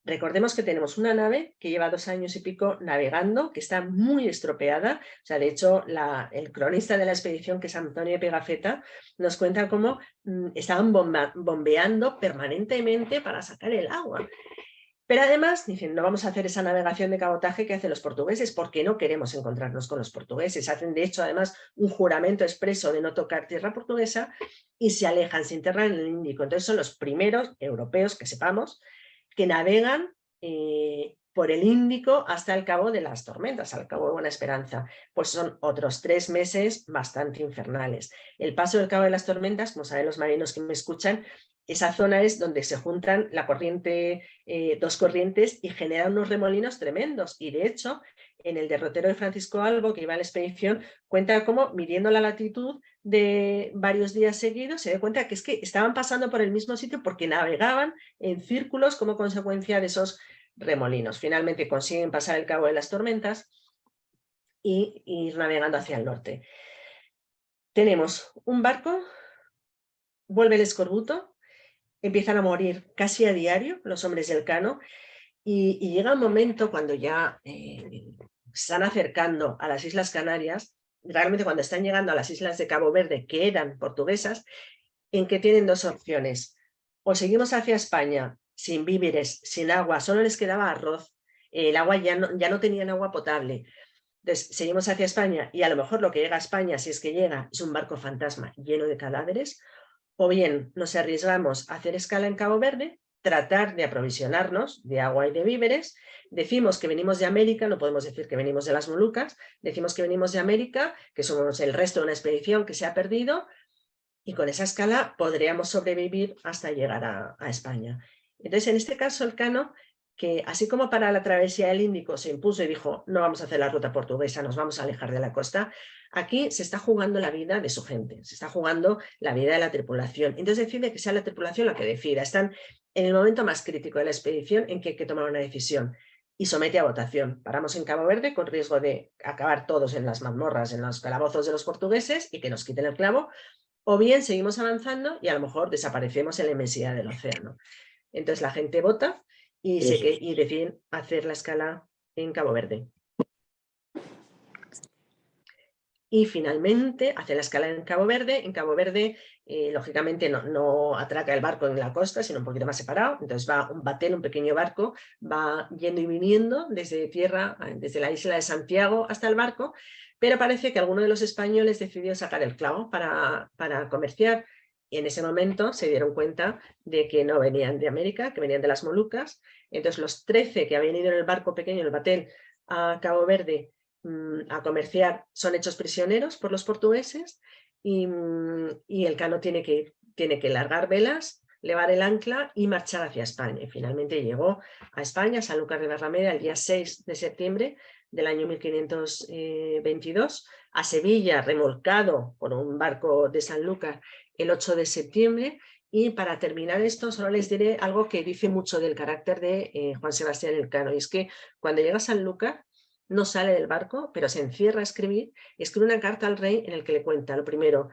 Recordemos que tenemos una nave que lleva 2 años y pico navegando, que está muy estropeada. O sea, de hecho, el cronista de la expedición, que es Antonio Pigafetta, nos cuenta cómo estaban bombeando permanentemente para sacar el agua. Pero además dicen, no vamos a hacer esa navegación de cabotaje que hacen los portugueses porque no queremos encontrarnos con los portugueses. Hacen de hecho además un juramento expreso de no tocar tierra portuguesa y se alejan, se enterran en el Índico. Entonces son los primeros europeos, que sepamos, que navegan por el Índico hasta el Cabo de las Tormentas, al Cabo de Buena Esperanza. Pues son otros 3 meses bastante infernales. El paso del Cabo de las Tormentas, como saben los marinos que me escuchan, esa zona es donde se juntan la corriente, 2 corrientes y generan unos remolinos tremendos. Y de hecho, en el derrotero de Francisco Albo, que iba a la expedición, cuenta cómo, midiendo la latitud de varios días seguidos, se da cuenta que es que estaban pasando por el mismo sitio porque navegaban en círculos como consecuencia de esos remolinos. Finalmente consiguen pasar el Cabo de las Tormentas y ir navegando hacia el norte. Tenemos un barco, vuelve el escorbuto, empiezan a morir casi a diario los hombres del Elcano y llega un momento cuando ya se están acercando a las Islas Canarias, realmente cuando están llegando a las islas de Cabo Verde, que eran portuguesas, en que tienen 2 opciones. O seguimos hacia España sin víveres, sin agua, solo les quedaba arroz, el agua ya no tenían agua potable. Entonces seguimos hacia España y a lo mejor lo que llega a España, si es que llega, es un barco fantasma lleno de cadáveres. O bien nos arriesgamos a hacer escala en Cabo Verde, tratar de aprovisionarnos de agua y de víveres, decimos que venimos de América, no podemos decir que venimos de las Molucas, decimos que venimos de América, que somos el resto de una expedición que se ha perdido, y con esa escala podríamos sobrevivir hasta llegar a España. Entonces, en este caso, Elcano, que así como para la travesía del Índico se impuso y dijo, no vamos a hacer la ruta portuguesa, nos vamos a alejar de la costa, aquí se está jugando la vida de su gente, se está jugando la vida de la tripulación. Entonces decide que sea la tripulación la que decida. Están en el momento más crítico de la expedición en que hay que tomar una decisión y somete a votación. Paramos en Cabo Verde con riesgo de acabar todos en las mazmorras, en los calabozos de los portugueses y que nos quiten el clavo, o bien seguimos avanzando y a lo mejor desaparecemos en la inmensidad del océano. Entonces la gente vota y deciden hacer la escala en Cabo Verde. Y finalmente hace la escala en Cabo Verde. En Cabo Verde, lógicamente, no atraca el barco en la costa, sino un poquito más separado. Entonces va un batel, un pequeño barco, va yendo y viniendo desde tierra, desde la isla de Santiago hasta el barco, pero parece que alguno de los españoles decidió sacar el clavo para comerciar. Y en ese momento se dieron cuenta de que no venían de América, que venían de las Molucas. Entonces los 13 que habían ido en el barco pequeño, el batel, a Cabo Verde a comerciar, son hechos prisioneros por los portugueses y Elcano tiene que largar velas, levar el ancla y marchar hacia España. Y finalmente llegó a España, a Sanlúcar de Barrameda, el día 6 de septiembre del año 1522, a Sevilla, remolcado por un barco de Sanlúcar el 8 de septiembre. Y para terminar esto, solo les diré algo que dice mucho del carácter de Juan Sebastián Elcano, y es que cuando llega a Sanlúcar no sale del barco, pero se encierra a escribir y escribe una carta al rey en el que le cuenta, lo primero,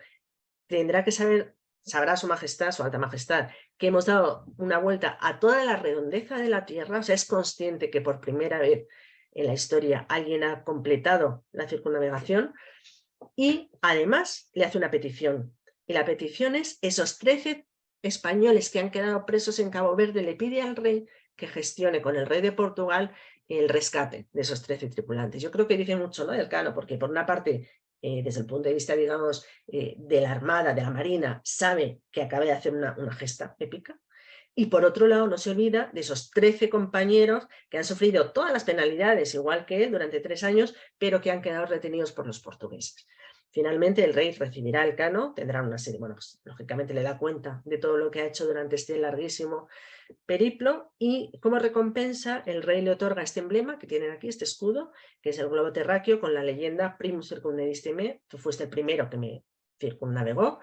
tendrá que sabrá su majestad, su alta majestad, que hemos dado una vuelta a toda la redondeza de la tierra, o sea, es consciente que por primera vez en la historia alguien ha completado la circunnavegación y además le hace una petición. Y la petición es esos 13 españoles que han quedado presos en Cabo Verde, le pide al rey que gestione con el rey de Portugal el rescate de esos 13 tripulantes. Yo creo que dice mucho, ¿no?, del Elcano, porque por una parte, desde el punto de vista, digamos, de la Armada, de la Marina, sabe que acaba de hacer una gesta épica, y por otro lado no se olvida de esos 13 compañeros que han sufrido todas las penalidades, igual que él, durante 3 años, pero que han quedado retenidos por los portugueses. Finalmente el rey recibirá a Elcano, tendrá una serie, bueno, pues lógicamente le da cuenta de todo lo que ha hecho durante este larguísimo periplo, y como recompensa el rey le otorga este emblema que tienen aquí, este escudo, que es el globo terráqueo con la leyenda Primus circumnaviste me, tú fuiste el primero que me circunnavegó,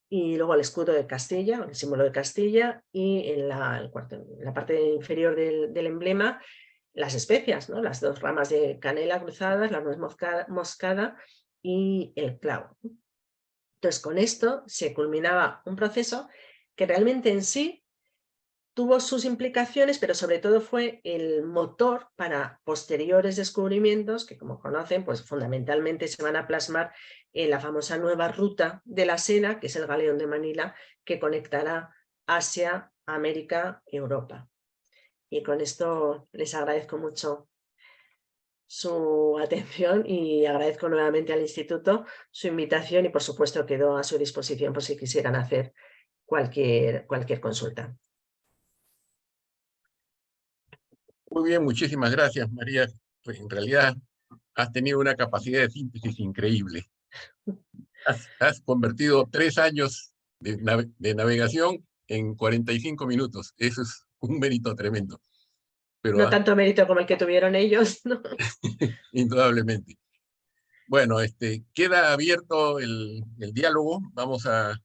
y luego el escudo de Castilla, el símbolo de Castilla, y en la parte inferior del emblema las especias, ¿no?, las 2 ramas de canela cruzadas, la nuez moscada y el clavo. Entonces con esto se culminaba un proceso que realmente en sí tuvo sus implicaciones, pero sobre todo fue el motor para posteriores descubrimientos que, como conocen, pues fundamentalmente se van a plasmar en la famosa nueva ruta de la Sena, que es el galeón de Manila, que conectará Asia, América y Europa. Y con esto les agradezco mucho su atención y agradezco nuevamente al Instituto su invitación y por supuesto quedo a su disposición por si quisieran hacer cualquier consulta. Muy bien, muchísimas gracias, María. Pues en realidad has tenido una capacidad de síntesis increíble. Has convertido 3 años de navegación en 45 minutos. Eso es un mérito tremendo. Pero, no tanto mérito como el que tuvieron ellos, ¿no? Indudablemente. Bueno, queda abierto el diálogo. Vamos a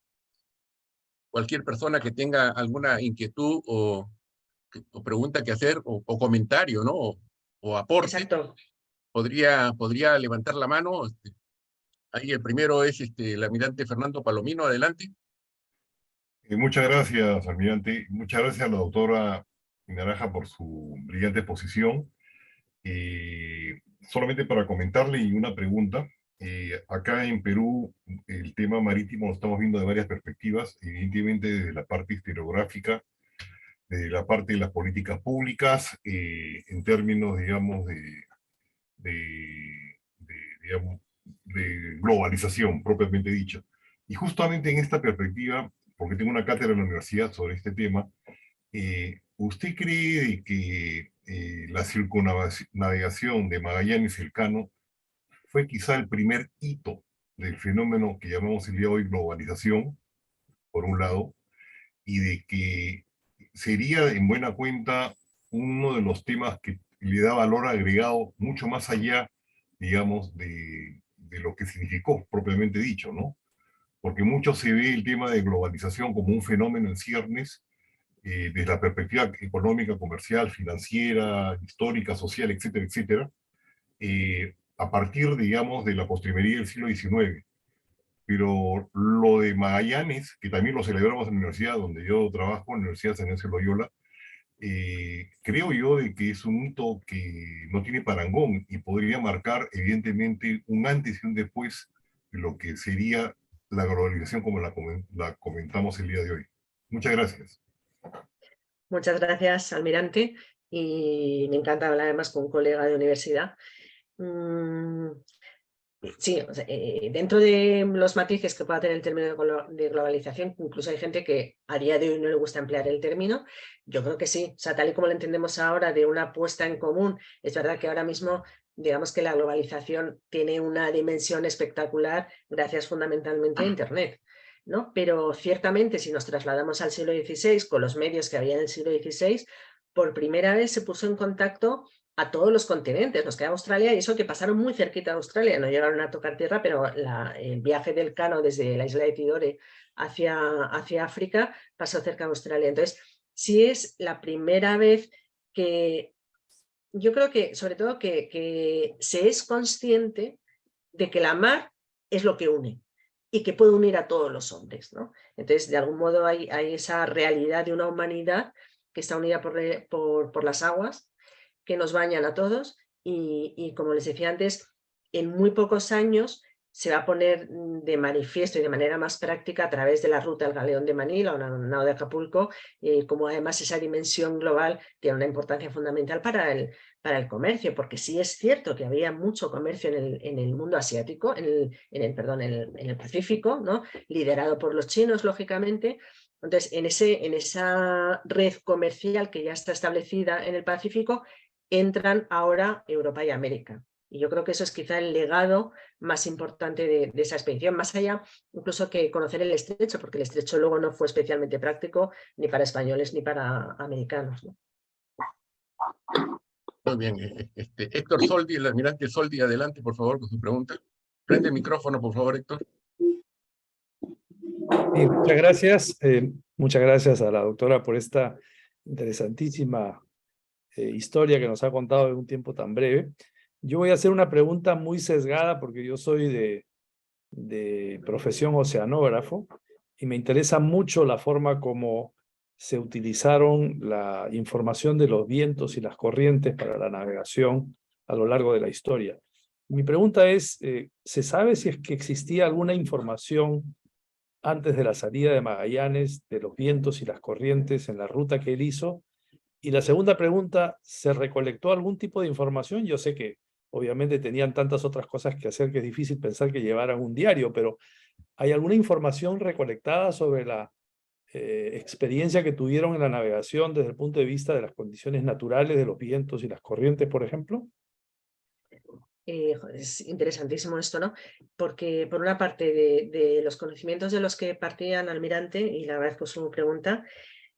cualquier persona que tenga alguna inquietud o pregunta que hacer o comentario, ¿no? O aporte. Exacto. Podría levantar la mano. Ahí el primero es el almirante Fernando Palomino. Adelante. Muchas gracias, almirante. Muchas gracias a la doctora Naranja por su brillante exposición. Solamente para comentarle y una pregunta. Acá en Perú el tema marítimo lo estamos viendo de varias perspectivas, evidentemente desde la parte historiográfica, desde la parte de las políticas públicas, en términos, digamos, digamos, de globalización, propiamente dicho. Y justamente en esta perspectiva, porque tengo una cátedra en la universidad sobre este tema, ¿usted cree que la circunnavegación de Magallanes y Elcano fue quizá el primer hito del fenómeno que llamamos el día de hoy globalización? por un lado, y de que sería en buena cuenta uno de los temas que le da valor agregado mucho más allá, digamos, de lo que significó propiamente dicho, ¿no? Porque mucho se ve el tema de globalización como un fenómeno en ciernes, desde la perspectiva económica, comercial, financiera, histórica, social, etcétera, etcétera, a partir, digamos, de la postrimería del siglo XIX. Pero lo de Magallanes, que también lo celebramos en la universidad donde yo trabajo, en la Universidad San Ignacio de Loyola, creo yo de que es un hito que no tiene parangón y podría marcar evidentemente un antes y un después de lo que sería la globalización como la comentamos el día de hoy. Muchas gracias. Muchas gracias, almirante, y me encanta hablar además con un colega de universidad. Sí, o sea, dentro de los matices que pueda tener el término de globalización, incluso hay gente que a día de hoy no le gusta emplear el término. Yo creo que sí, o sea, tal y como lo entendemos ahora de una puesta en común, es verdad que ahora mismo, digamos que la globalización tiene una dimensión espectacular gracias fundamentalmente a Internet, ¿no? Pero ciertamente si nos trasladamos al siglo XVI, con los medios que había en el siglo XVI, por primera vez se puso en contacto a todos los continentes. Nos queda Australia y eso que pasaron muy cerquita de Australia, no llegaron a tocar tierra, pero el viaje del Cano desde la isla de Tidore hacia África pasó cerca de Australia. Entonces, sí es la primera vez que yo creo que, sobre todo, que se es consciente de que la mar es lo que une y que puede unir a todos los hombres, ¿no? Entonces, de algún modo hay esa realidad de una humanidad que está unida por las aguas, que nos bañan a todos y como les decía antes, en muy pocos años se va a poner de manifiesto y de manera más práctica a través de la ruta del Galeón de Manila o la nao de Acapulco, como además esa dimensión global tiene una importancia fundamental para el comercio, porque sí es cierto que había mucho comercio en el mundo asiático, en el Pacífico, ¿no? Liderado por los chinos, lógicamente. Entonces, en esa red comercial que ya está establecida en el Pacífico, entran ahora Europa y América. Y yo creo que eso es quizá el legado más importante de esa expedición, más allá incluso que conocer el estrecho, porque el estrecho luego no fue especialmente práctico ni para españoles ni para americanos, ¿no? Muy bien. Héctor Soldi, el almirante Soldi, adelante, por favor, con su pregunta. Prende el micrófono, por favor, Héctor. Sí, muchas gracias. Muchas gracias a la doctora por esta interesantísima historia que nos ha contado en un tiempo tan breve. Yo voy a hacer una pregunta muy sesgada porque yo soy de profesión oceanógrafo y me interesa mucho la forma como se utilizaron la información de los vientos y las corrientes para la navegación a lo largo de la historia. Mi pregunta es, ¿se sabe si es que existía alguna información antes de la salida de Magallanes de los vientos y las corrientes en la ruta que él hizo? Y la segunda pregunta, ¿se recolectó algún tipo de información? Yo sé que obviamente tenían tantas otras cosas que hacer que es difícil pensar que llevaran un diario, pero ¿hay alguna información recolectada sobre la experiencia que tuvieron en la navegación desde el punto de vista de las condiciones naturales de los vientos y las corrientes, por ejemplo? Es interesantísimo esto, ¿no? Porque por una parte de los conocimientos de los que partían almirante, y le agradezco su pregunta,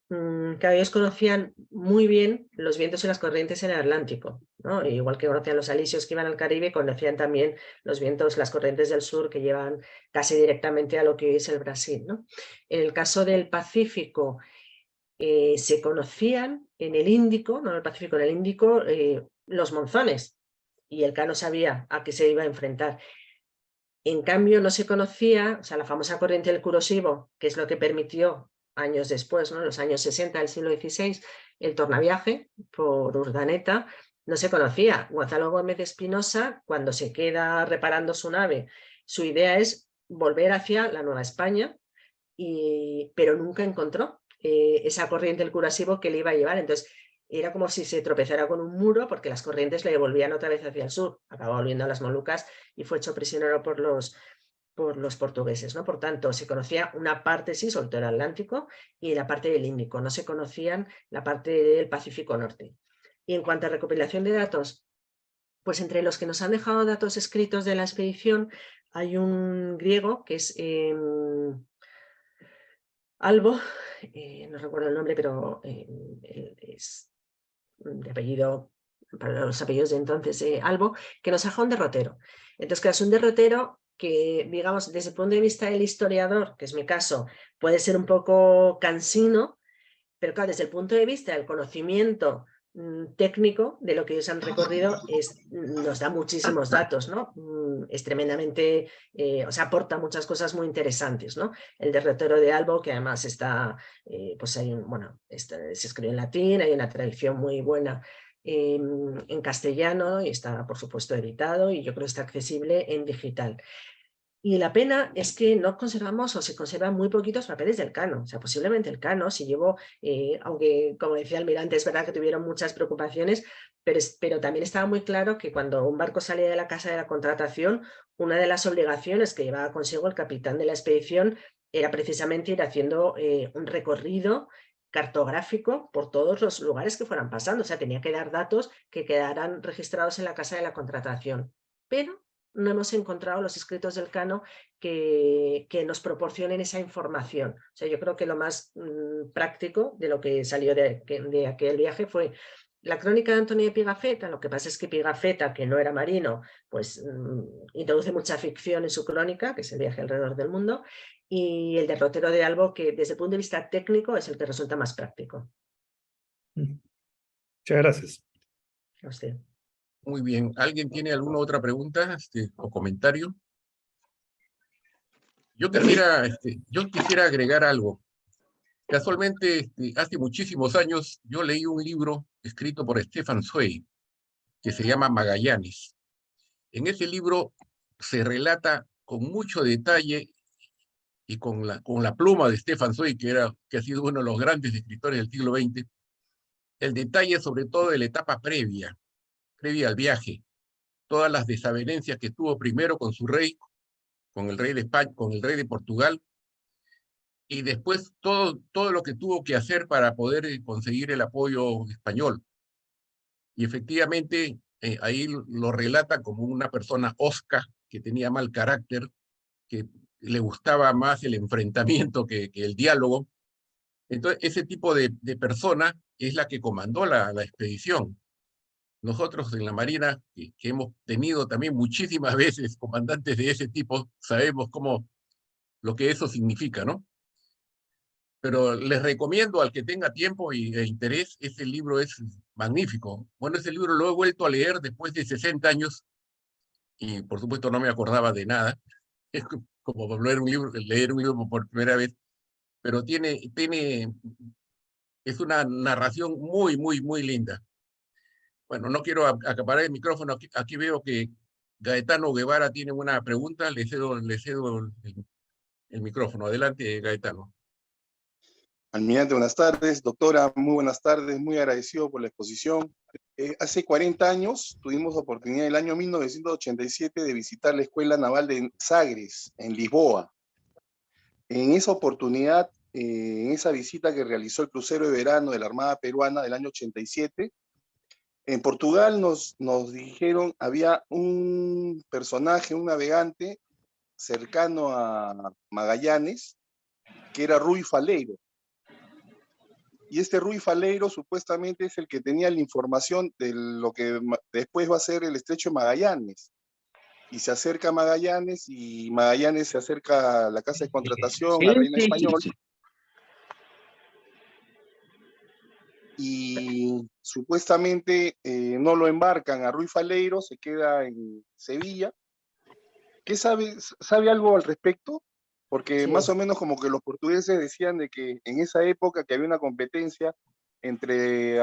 que ellos conocían muy bien los vientos y las corrientes en el Atlántico, ¿no? Igual que conocían los alisios que iban al Caribe, conocían también los vientos, las corrientes del sur que llevan casi directamente a lo que hoy es el Brasil, ¿no? En el caso del Pacífico, se conocían en el Índico, no en el Pacífico, en el Índico, los monzones, y el Cano sabía a qué se iba a enfrentar. En cambio, no se conocía, o sea, la famosa corriente del Kuroshio, que es lo que permitió años después, ¿no? En los años 60 del siglo XVI, el tornaviaje por Urdaneta, no se conocía. Gonzalo Gómez de Espinosa, cuando se queda reparando su nave, su idea es volver hacia la Nueva España, pero nunca encontró esa corriente del Kuroshio que le iba a llevar. Entonces, era como si se tropezara con un muro porque las corrientes le devolvían otra vez hacia el sur. Acabó volviendo a las Molucas y fue hecho prisionero por los portugueses, ¿no? Por tanto, se conocía una parte, sí, sobre todo el Atlántico, y la parte del Índico. No se conocían la parte del Pacífico Norte. Y en cuanto a recopilación de datos, pues entre los que nos han dejado datos escritos de la expedición, hay un griego que es Albo, no recuerdo el nombre, pero es de apellido, para los apellidos de entonces, Albo, que nos deja un derrotero. Entonces, claro, es un derrotero que, digamos, desde el punto de vista del historiador, que es mi caso, puede ser un poco cansino, pero claro, desde el punto de vista del conocimiento técnico de lo que ellos han recorrido nos da muchísimos datos, ¿no? Es tremendamente, o sea, aporta muchas cosas muy interesantes, ¿no? El derrotero de Albo, que además está, pues hay bueno, se escribe en latín, hay una tradición muy buena en castellano y está, por supuesto, editado y yo creo que está accesible en digital. Y la pena es que no conservamos o se conservan muy poquitos papeles del Cano. O sea, posiblemente el Cano, si llevo, aunque como decía Almirante, es verdad que tuvieron muchas preocupaciones, pero también estaba muy claro que cuando un barco salía de la casa de la contratación, una de las obligaciones que llevaba consigo el capitán de la expedición era precisamente ir haciendo un recorrido cartográfico por todos los lugares que fueran pasando. O sea, tenía que dar datos que quedaran registrados en la casa de la contratación. Pero no hemos encontrado los escritos del Cano que nos proporcionen esa información. O sea, yo creo que lo más práctico de lo que salió de aquel viaje fue la crónica de Antonio de Pigafetta. Lo que pasa es que Pigafetta, que no era marino, pues introduce mucha ficción en su crónica, que es el viaje alrededor del mundo, y el derrotero de Albo, que desde el punto de vista técnico es el que resulta más práctico. Muchas gracias. A usted. Muy bien. ¿Alguien tiene alguna otra pregunta o comentario? Yo quisiera agregar algo. Casualmente, hace muchísimos años, yo leí un libro escrito por Stefan Zweig, que se llama Magallanes. En ese libro se relata con mucho detalle y con la pluma de Stefan Zweig, que ha sido uno de los grandes escritores del siglo XX, el detalle sobre todo de la etapa previa al viaje, todas las desavenencias que tuvo primero con su rey, con el rey de España, con el rey de Portugal, y después todo lo que tuvo que hacer para poder conseguir el apoyo español. Y efectivamente ahí lo relata como una persona hosca, que tenía mal carácter, que le gustaba más el enfrentamiento que el diálogo. Entonces ese tipo de persona es la que comandó la expedición. Nosotros en la Marina, que hemos tenido también muchísimas veces comandantes de ese tipo, sabemos lo que eso significa, ¿no? Pero les recomiendo al que tenga tiempo e interés, ese libro es magnífico. Bueno, ese libro lo he vuelto a leer después de 60 años y por supuesto no me acordaba de nada. Es como leer un libro por primera vez, pero es una narración muy, muy, muy linda. Bueno, no quiero acaparar el micrófono. Aquí veo que Gaetano Guevara tiene una pregunta. Le cedo el micrófono. Adelante, Gaetano. Almirante, buenas tardes. Doctora, muy buenas tardes. Muy agradecido por la exposición. Hace 40 años tuvimos la oportunidad, el año 1987, de visitar la Escuela Naval de Sagres, en Lisboa. En esa oportunidad, en esa visita que realizó el crucero de verano de la Armada Peruana del año 87, en Portugal nos dijeron, había un personaje, un navegante cercano a Magallanes, que era Rui Faleiro. Y este Rui Faleiro supuestamente es el que tenía la información de lo que después va a ser el estrecho de Magallanes. Y se acerca a Magallanes, y Magallanes se acerca a la casa de contratación, a Reina Español. Y supuestamente no lo embarcan a Rui Faleiro, se queda en Sevilla. ¿Qué sabe algo al respecto? Porque más o menos como que los portugueses decían de que en esa época que había una competencia entre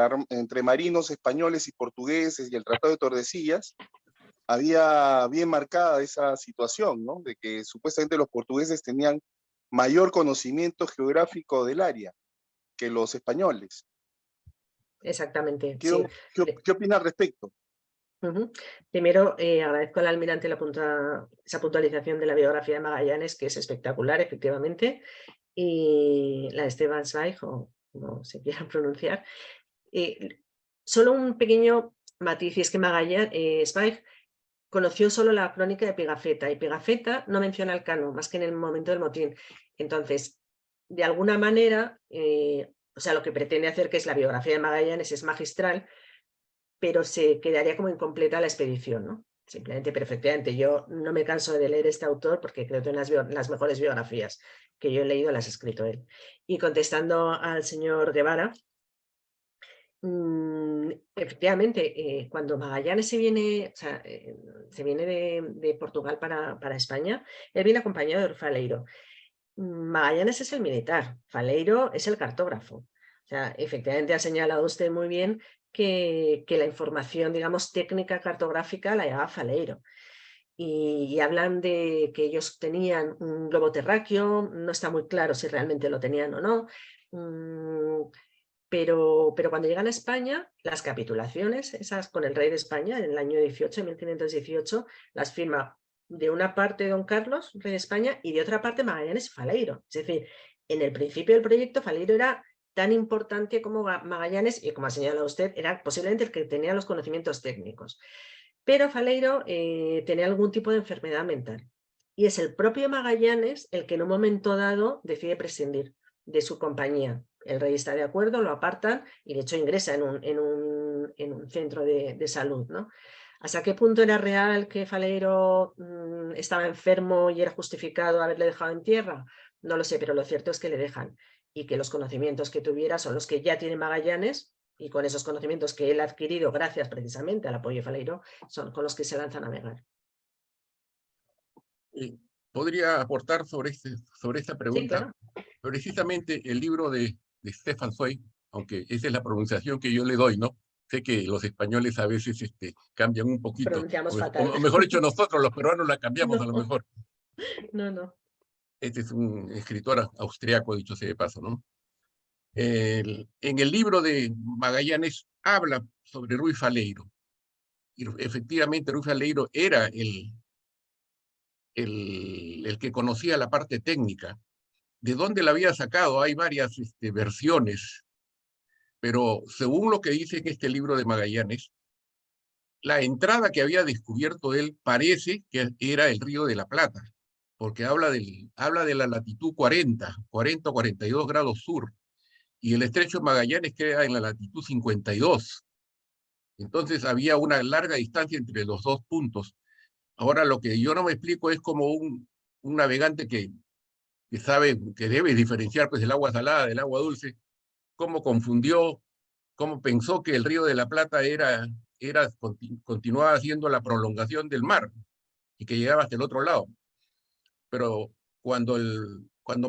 marinos españoles y portugueses y el Tratado de Tordesillas, había bien marcada esa situación, ¿no? De que supuestamente los portugueses tenían mayor conocimiento geográfico del área que los españoles. Exactamente. ¿Qué opina al respecto? Primero, agradezco al almirante esa puntualización de la biografía de Magallanes, que es espectacular, efectivamente, y la de Stefan Zweig, o como se quiera pronunciar. Solo un pequeño matiz, y es que Zweig conoció solo la crónica de Pigafetta, y Pigafetta no menciona al Cano, más que en el momento del motín. Entonces, de alguna manera, o sea, lo que pretende hacer, que es la biografía de Magallanes, es magistral, pero se quedaría como incompleta la expedición, ¿no? Simplemente, pero efectivamente, yo no me canso de leer este autor porque creo que las mejores biografías que yo he leído las ha escrito él. Y contestando al señor Guevara, efectivamente, cuando Magallanes se viene, o sea, se viene de Portugal para España, él viene acompañado de Faleiro. Magallanes es el militar, Faleiro es el cartógrafo. O sea, efectivamente ha señalado usted muy bien que la información, digamos, técnica cartográfica la llevaba Faleiro. Y hablan de que ellos tenían un globo terráqueo, no está muy claro si realmente lo tenían o no. Pero cuando llegan a España, las capitulaciones, esas con el rey de España en el año 18, 1518, las firma de una parte don Carlos, rey de España, y de otra parte Magallanes y Faleiro. Es decir, en el principio del proyecto Faleiro era tan importante como Magallanes, y como ha señalado usted, era posiblemente el que tenía los conocimientos técnicos. Pero Faleiro tenía algún tipo de enfermedad mental. Y es el propio Magallanes el que en un momento dado decide prescindir de su compañía. El rey está de acuerdo, lo apartan y de hecho ingresa en un centro de salud, ¿no? ¿Hasta qué punto era real que Faleiro estaba enfermo y era justificado haberle dejado en tierra? No lo sé, pero lo cierto es que le dejan y que los conocimientos que tuviera son los que ya tiene Magallanes, y con esos conocimientos que él ha adquirido gracias precisamente al apoyo de Faleiro, son con los que se lanza a navegar. ¿Podría aportar sobre esta pregunta? Sí, claro. Precisamente el libro de Stefan Zweig, aunque esa es la pronunciación que yo le doy, ¿no? Sé que los españoles a veces cambian un poquito. Pronunciamos fatal. O mejor dicho, nosotros los peruanos la cambiamos No. a lo mejor. No. Este es un escritor austriaco, dicho sea de paso, ¿no? En el libro de Magallanes habla sobre Ruy Faleiro. Y efectivamente Ruy Faleiro era el que conocía la parte técnica. ¿De dónde la había sacado? Hay varias versiones, pero según lo que dice en este libro de Magallanes, la entrada que había descubierto él parece que era el Río de la Plata, porque habla de la latitud 40 o 42 grados sur, y el estrecho de Magallanes queda en la latitud 52. Entonces había una larga distancia entre los dos puntos. Ahora lo que yo no me explico es como un navegante que sabe que debe diferenciar pues, el agua salada del agua dulce, cómo confundió, cómo pensó que el Río de la Plata continuaba siendo la prolongación del mar y que llegaba hasta el otro lado. Pero cuando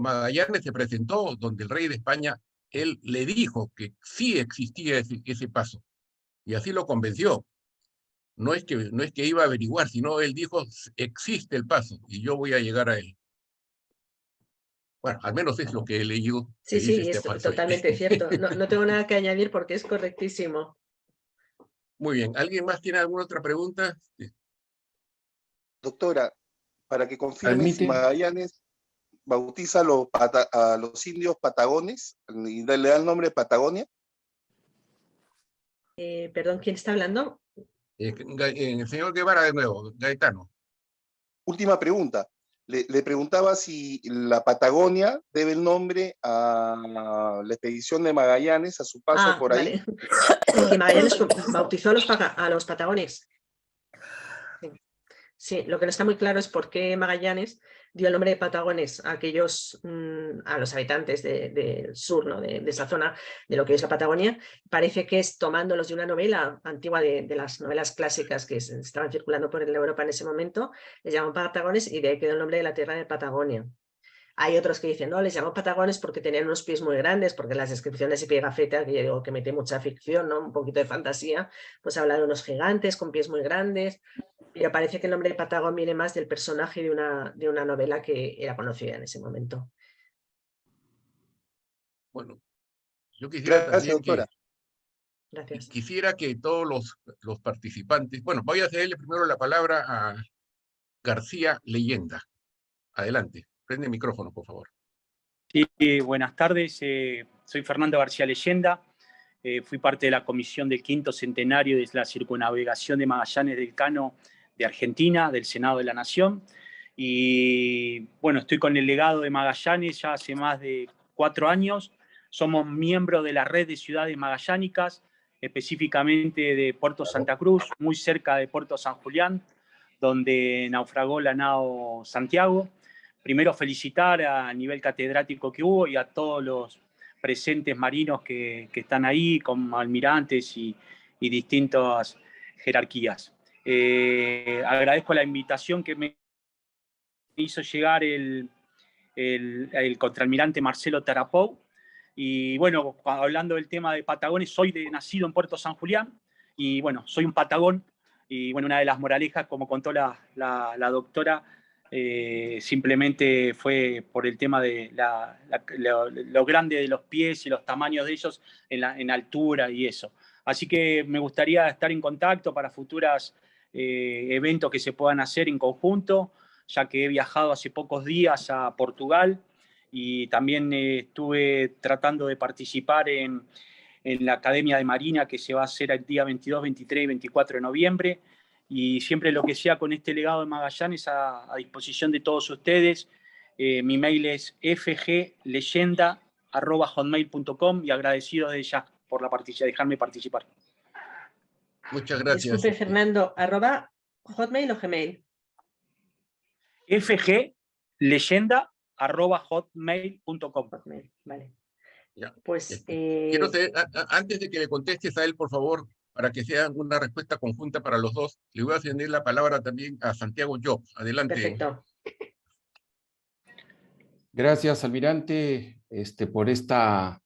Magallanes se presentó, donde el rey de España, él le dijo que sí existía ese paso, y así lo convenció. No es que iba a averiguar, sino él dijo, existe el paso, y yo voy a llegar a él. Bueno, al menos es lo que he leído. Sí, es totalmente cierto. No tengo nada que añadir porque es correctísimo. Muy bien. ¿Alguien más tiene alguna otra pregunta? Doctora, para que confirme si Magallanes bautiza a los indios patagones y le da el nombre de Patagonia. Perdón, ¿quién está hablando? El señor Guevara de nuevo, Gaetano. Última pregunta. Le preguntaba si la Patagonia debe el nombre a la expedición de Magallanes, a su paso por ahí. Vale. Que Magallanes bautizó a los patagones. Sí, lo que no está muy claro es por qué Magallanes dio el nombre de Patagones a aquellos, a los habitantes del sur, ¿no? de esa zona, de lo que es la Patagonia. Parece que es tomándolos de una novela antigua de las novelas clásicas que estaban circulando por Europa en ese momento, les llaman Patagones y de ahí quedó el nombre de la tierra de Patagonia. Hay otros que dicen, no, les llaman patagones porque tenían unos pies muy grandes, porque las descripciones de Pigafetta, que yo digo que mete mucha ficción, ¿no? Un poquito de fantasía, pues habla de unos gigantes con pies muy grandes, pero parece que el nombre de Patagón viene más del personaje de una novela que era conocida en ese momento. Bueno, yo quisiera Gracias, doctora. Gracias. Quisiera que todos los participantes, bueno, voy a cederle primero la palabra a García Leyenda. Adelante, prende el micrófono, por favor. Sí, buenas tardes, soy Fernando García Leyenda, fui parte de la comisión del 5º centenario de la circunnavegación de Magallanes del Cano de Argentina, del Senado de la Nación, y bueno, estoy con el legado de Magallanes ya hace más de 4 años. Somos miembros de la red de ciudades magallánicas, específicamente de Puerto Santa Cruz, muy cerca de Puerto San Julián, donde naufragó la nao Santiago. Primero felicitar a nivel catedrático que hubo y a todos los presentes marinos que están ahí, con almirantes y distintas jerarquías. Agradezco la invitación que me hizo llegar el contraalmirante Marcelo Tarapou. Y bueno, hablando del tema de Patagones, soy nacido en Puerto San Julián y bueno, soy un patagón. Y bueno, una de las moralejas, como contó la doctora, simplemente fue por el tema de lo grande de los pies y los tamaños de ellos en altura y eso. Así que me gustaría estar en contacto para futuros eventos que se puedan hacer en conjunto, ya que he viajado hace pocos días a Portugal y también estuve tratando de participar en la Academia de Marina que se va a hacer el día 22, 23 y 24 de noviembre. Y siempre lo que sea con este legado de Magallanes a disposición de todos ustedes. Mi mail es fgleyenda@hotmail.com y agradecido de ya por dejarme participar. Muchas gracias. Disculpe, Fernando, ¿hotmail o Gmail? fgleyenda@hotmail.com. Vale. Ya. Pues, Quiero saber, antes de que le contestes a él, por favor, para que sea una respuesta conjunta para los dos, le voy a ceder la palabra también a Santiago Jobs. Adelante. Perfecto. Gracias, almirante, por esta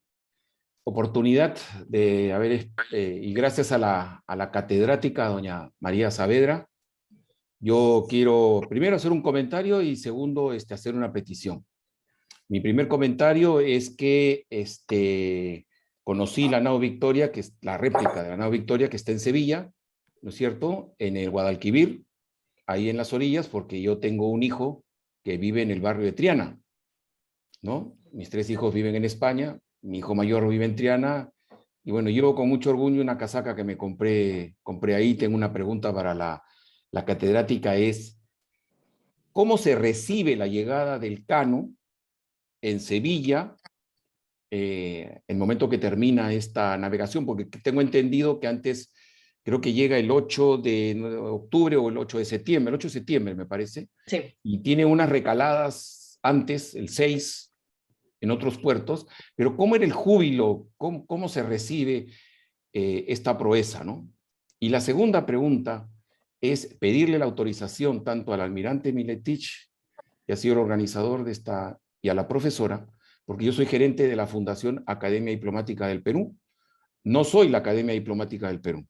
oportunidad de haber, y gracias a la catedrática, doña María Saavedra. Yo quiero primero hacer un comentario y segundo, hacer una petición. Mi primer comentario es que conocí la nao Victoria, que es la réplica de la nao Victoria, que está en Sevilla, ¿no es cierto?, en el Guadalquivir, ahí en las orillas, porque yo tengo un hijo que vive en el barrio de Triana, ¿no? Mis 3 hijos viven en España, mi hijo mayor vive en Triana, y bueno, yo con mucho orgullo una casaca que me compré ahí. Tengo una pregunta para la catedrática, es ¿cómo se recibe la llegada del Cano en Sevilla el momento que termina esta navegación? Porque tengo entendido que antes, creo que llega el 8 de octubre o el 8 de septiembre, el 8 de septiembre me parece, sí, y tiene unas recaladas antes, el 6, en otros puertos, pero ¿cómo era el júbilo? ¿Cómo se recibe esta proeza, ¿no? Y la segunda pregunta es pedirle la autorización tanto al almirante Miletich, que ha sido el organizador de esta, y a la profesora, porque yo soy gerente de la Fundación Academia Diplomática del Perú. No soy la Academia Diplomática del Perú,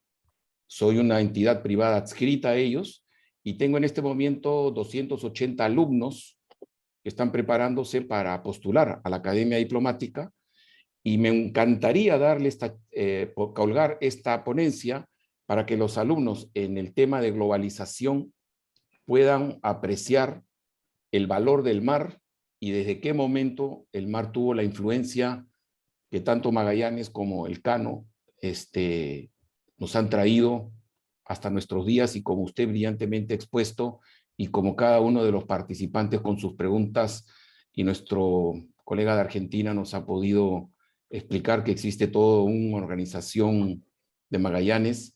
soy una entidad privada adscrita a ellos y tengo en este momento 280 alumnos que están preparándose para postular a la Academia Diplomática y me encantaría darle colgar esta ponencia para que los alumnos en el tema de globalización puedan apreciar el valor del mar y desde qué momento el mar tuvo la influencia que tanto Magallanes como el Cano nos han traído hasta nuestros días, y como usted brillantemente expuesto y como cada uno de los participantes con sus preguntas y nuestro colega de Argentina nos ha podido explicar que existe toda una organización de Magallanes,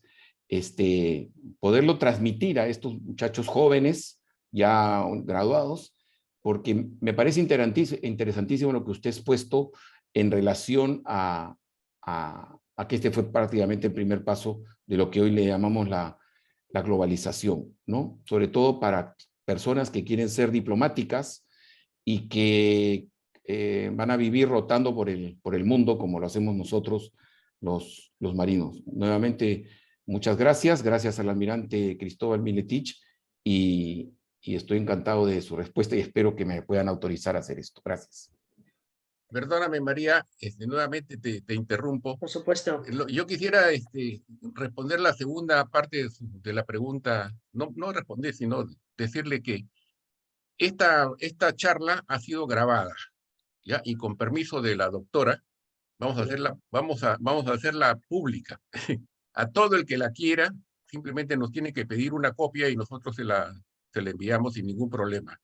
poderlo transmitir a estos muchachos jóvenes ya graduados, porque me parece interesantísimo lo que usted ha expuesto en relación a que este fue prácticamente el primer paso de lo que hoy le llamamos la globalización, ¿no? Sobre todo para personas que quieren ser diplomáticas y que van a vivir rotando por el mundo como lo hacemos nosotros los marinos. Nuevamente, muchas gracias. Gracias al almirante Cristóbal Miletich y estoy encantado de su respuesta y espero que me puedan autorizar a hacer esto. Gracias. Perdóname, María, nuevamente te interrumpo. por supuesto. Yo quisiera responder la segunda parte de la pregunta, no responder, sino decirle que esta charla ha sido grabada, ¿ya? Y con permiso de la doctora, vamos a hacerla pública. A todo el que la quiera, simplemente nos tiene que pedir una copia y nosotros se la enviamos sin ningún problema.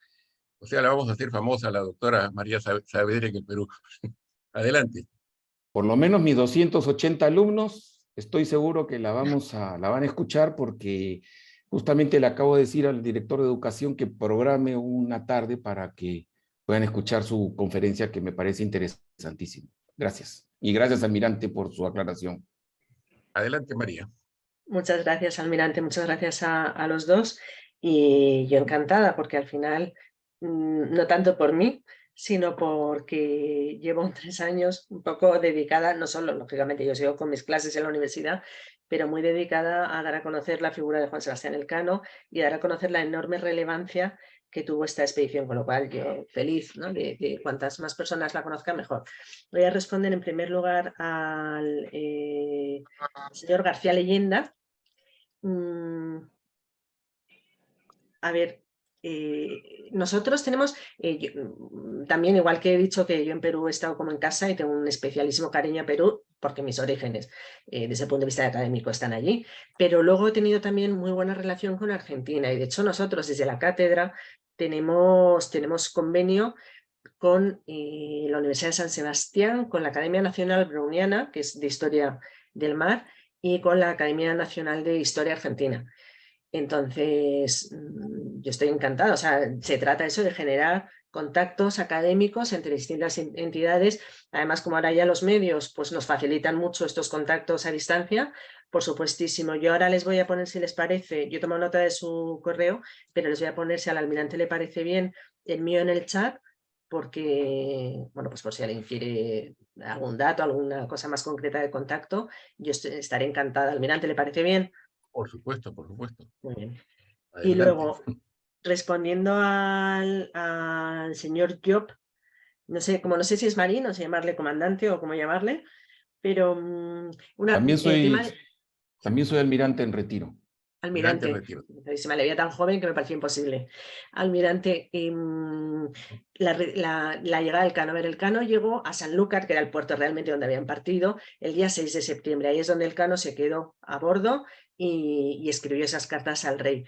O sea, la vamos a hacer famosa a la doctora María Saavedra en el Perú. Adelante. Por lo menos mis 280 alumnos, estoy seguro que la van a escuchar, porque justamente le acabo de decir al director de educación que programe una tarde para que puedan escuchar su conferencia, que me parece interesantísima. Gracias. Y gracias, almirante, por su aclaración. Adelante, María. Muchas gracias, almirante. Muchas gracias a los dos. Y yo encantada, porque al final, no tanto por mí, sino porque llevo 3 años un poco dedicada, no solo, lógicamente, yo sigo con mis clases en la universidad, pero muy dedicada a dar a conocer la figura de Juan Sebastián Elcano y dar a conocer la enorme relevancia que tuvo esta expedición, con lo cual yo feliz, ¿no?, de cuantas más personas la conozcan, mejor. Voy a responder en primer lugar al señor García Leyenda. A ver, nosotros tenemos, también, igual que he dicho que yo en Perú he estado como en casa y tengo un especialísimo cariño a Perú, porque mis orígenes, desde el punto de vista académico, están allí, pero luego he tenido también muy buena relación con Argentina, y de hecho nosotros desde la cátedra tenemos convenio con la Universidad de San Sebastián, con la Academia Nacional Browniana, que es de Historia del Mar, y con la Academia Nacional de Historia Argentina. Entonces, yo estoy encantada. O sea, se trata eso de generar contactos académicos entre distintas entidades. Además, como ahora ya los medios pues nos facilitan mucho estos contactos a distancia, por supuestísimo. Yo ahora les voy a poner, si les parece, yo tomo nota de su correo, pero les voy a poner, si al almirante le parece bien, el mío en el chat, porque, bueno, pues por si alguien quiere algún dato, alguna cosa más concreta de contacto, yo estaré encantada. ¿Almirante le parece bien? Por supuesto, por supuesto. Muy bien. Adelante. Y luego, respondiendo al señor Job, no sé si es marino, si llamarle comandante o cómo llamarle, pero También soy almirante en retiro. Almirante, se me le veía tan joven que me parecía imposible. Almirante, la llegada del Cano. A ver, el Cano llegó a Sanlúcar, que era el puerto realmente donde habían partido, el día 6 de septiembre. Ahí es donde el Cano se quedó a bordo y escribió esas cartas al rey.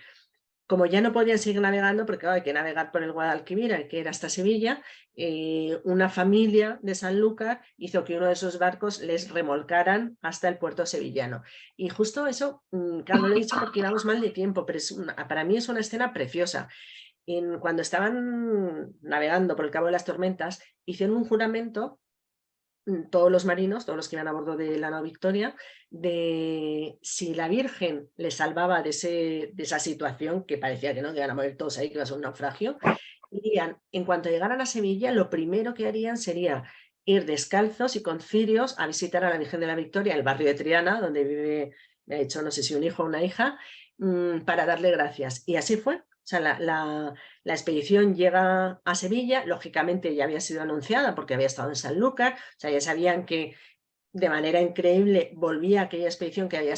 Como ya no podían seguir navegando, porque hay que navegar por el Guadalquivir, hay que ir hasta Sevilla, una familia de Sanlúcar hizo que uno de esos barcos les remolcaran hasta el puerto sevillano. Y justo eso, claro, no lo he dicho porque íbamos mal de tiempo, pero para mí es una escena preciosa. Cuando estaban navegando por el Cabo de las Tormentas, hicieron un juramento, todos los marinos, todos los que iban a bordo de la nao Victoria, de si la Virgen les salvaba de esa situación, que parecía que no, que iban a morir todos ahí, que iba a ser un naufragio, irían, en cuanto llegaran a Sevilla, lo primero que harían sería ir descalzos y con cirios a visitar a la Virgen de la Victoria, el barrio de Triana, donde vive, me ha dicho, no sé si un hijo o una hija, para darle gracias. Y así fue. O sea, la expedición llega a Sevilla, lógicamente ya había sido anunciada porque había estado en Sanlúcar, o sea, ya sabían que de manera increíble volvía aquella expedición que había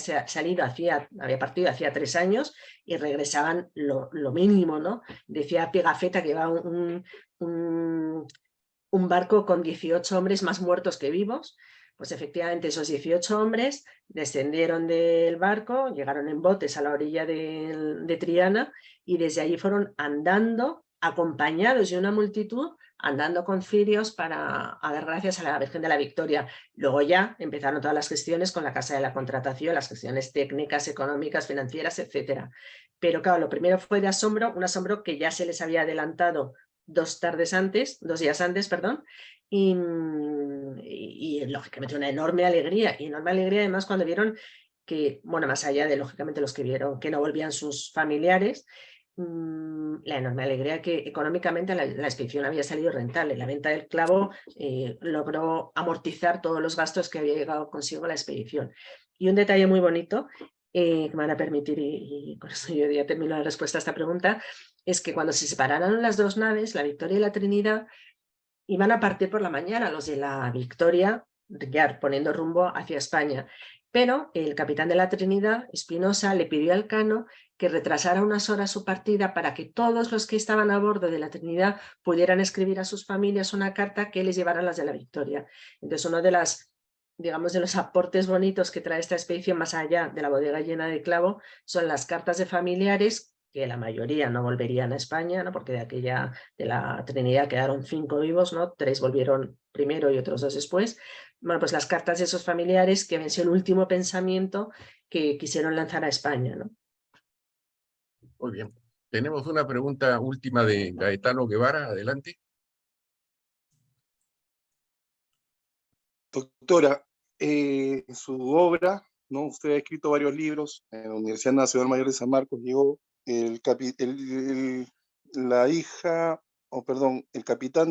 partido hacía 3 años, y regresaban lo mínimo, ¿no? Decía Pigafetta que iba un barco con 18 hombres más muertos que vivos. Pues efectivamente esos 18 hombres descendieron del barco, llegaron en botes a la orilla de Triana, y desde allí fueron andando, acompañados de una multitud, andando con cirios para dar gracias a la Virgen de la Victoria. Luego ya empezaron todas las gestiones con la Casa de la Contratación, las gestiones técnicas, económicas, financieras, etc. Pero claro, lo primero fue de asombro, un asombro que ya se les había adelantado 2 días antes, perdón, y lógicamente una enorme alegría además cuando vieron que, bueno, más allá de lógicamente los que vieron que no volvían sus familiares, la enorme alegría que económicamente la expedición había salido rentable. La venta del clavo logró amortizar todos los gastos que había llegado consigo la expedición. Y un detalle muy bonito, que me van a permitir, y con eso yo ya termino la respuesta a esta pregunta, es que cuando se separaron las 2 naves, la Victoria y la Trinidad, iban a partir por la mañana los de la Victoria, ya poniendo rumbo hacia España. Pero el capitán de la Trinidad, Espinosa, le pidió al Cano que retrasara unas horas su partida para que todos los que estaban a bordo de la Trinidad pudieran escribir a sus familias una carta que les llevara a las de la Victoria. Entonces, uno de los aportes bonitos que trae esta expedición, más allá de la bodega llena de clavo, son las cartas de familiares que la mayoría no volverían a España, ¿no? Porque de la Trinidad quedaron 5 vivos, ¿no? 3 volvieron primero y otros 2 después. Bueno, pues las cartas de esos familiares que habían sido el último pensamiento que quisieron lanzar a España, ¿no? Muy bien. Tenemos una pregunta última de Gaetano Guevara. Adelante. Doctora, en su obra, ¿no? Usted ha escrito varios libros. En la Universidad Nacional Mayor de San Marcos llegó el capitán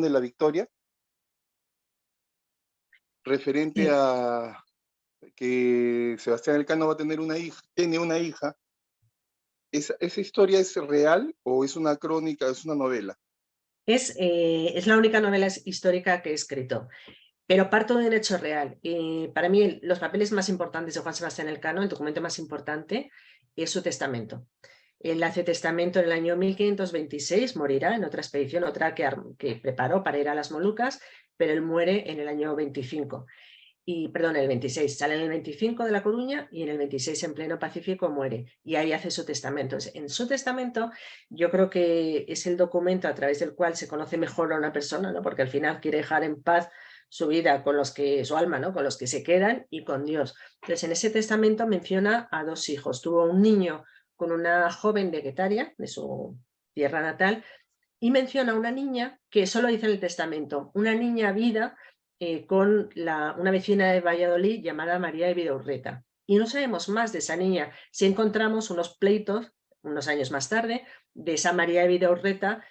de la Victoria, referente a que Sebastián Elcano va a tener una hija, tiene una hija. ¿Esa historia es real o es una crónica, es una novela? Es la única novela histórica que he escrito, pero parto de un hecho real. Para mí, los papeles más importantes de Juan Sebastián Elcano, el documento más importante, es su testamento. Él hace testamento en el año 1526, morirá en otra expedición, otra que preparó para ir a las Molucas, pero él muere en el año 25. En el 26, sale en el 25 de La Coruña y en el 26 en pleno Pacífico muere y ahí hace su testamento. En su testamento yo creo que es el documento a través del cual se conoce mejor a una persona, ¿no? Porque al final quiere dejar en paz su vida con los que, su alma, ¿no? Con los que se quedan y con Dios. Entonces en ese testamento menciona a 2 hijos. Tuvo un niño con una joven de Guetaria, de su tierra natal, y menciona a una niña que solo dice en el testamento, una niña vida con una vecina de Valladolid llamada María de Vidaurreta. Y no sabemos más de esa niña. Si encontramos unos pleitos, unos años más tarde, de esa María de Vidaurreta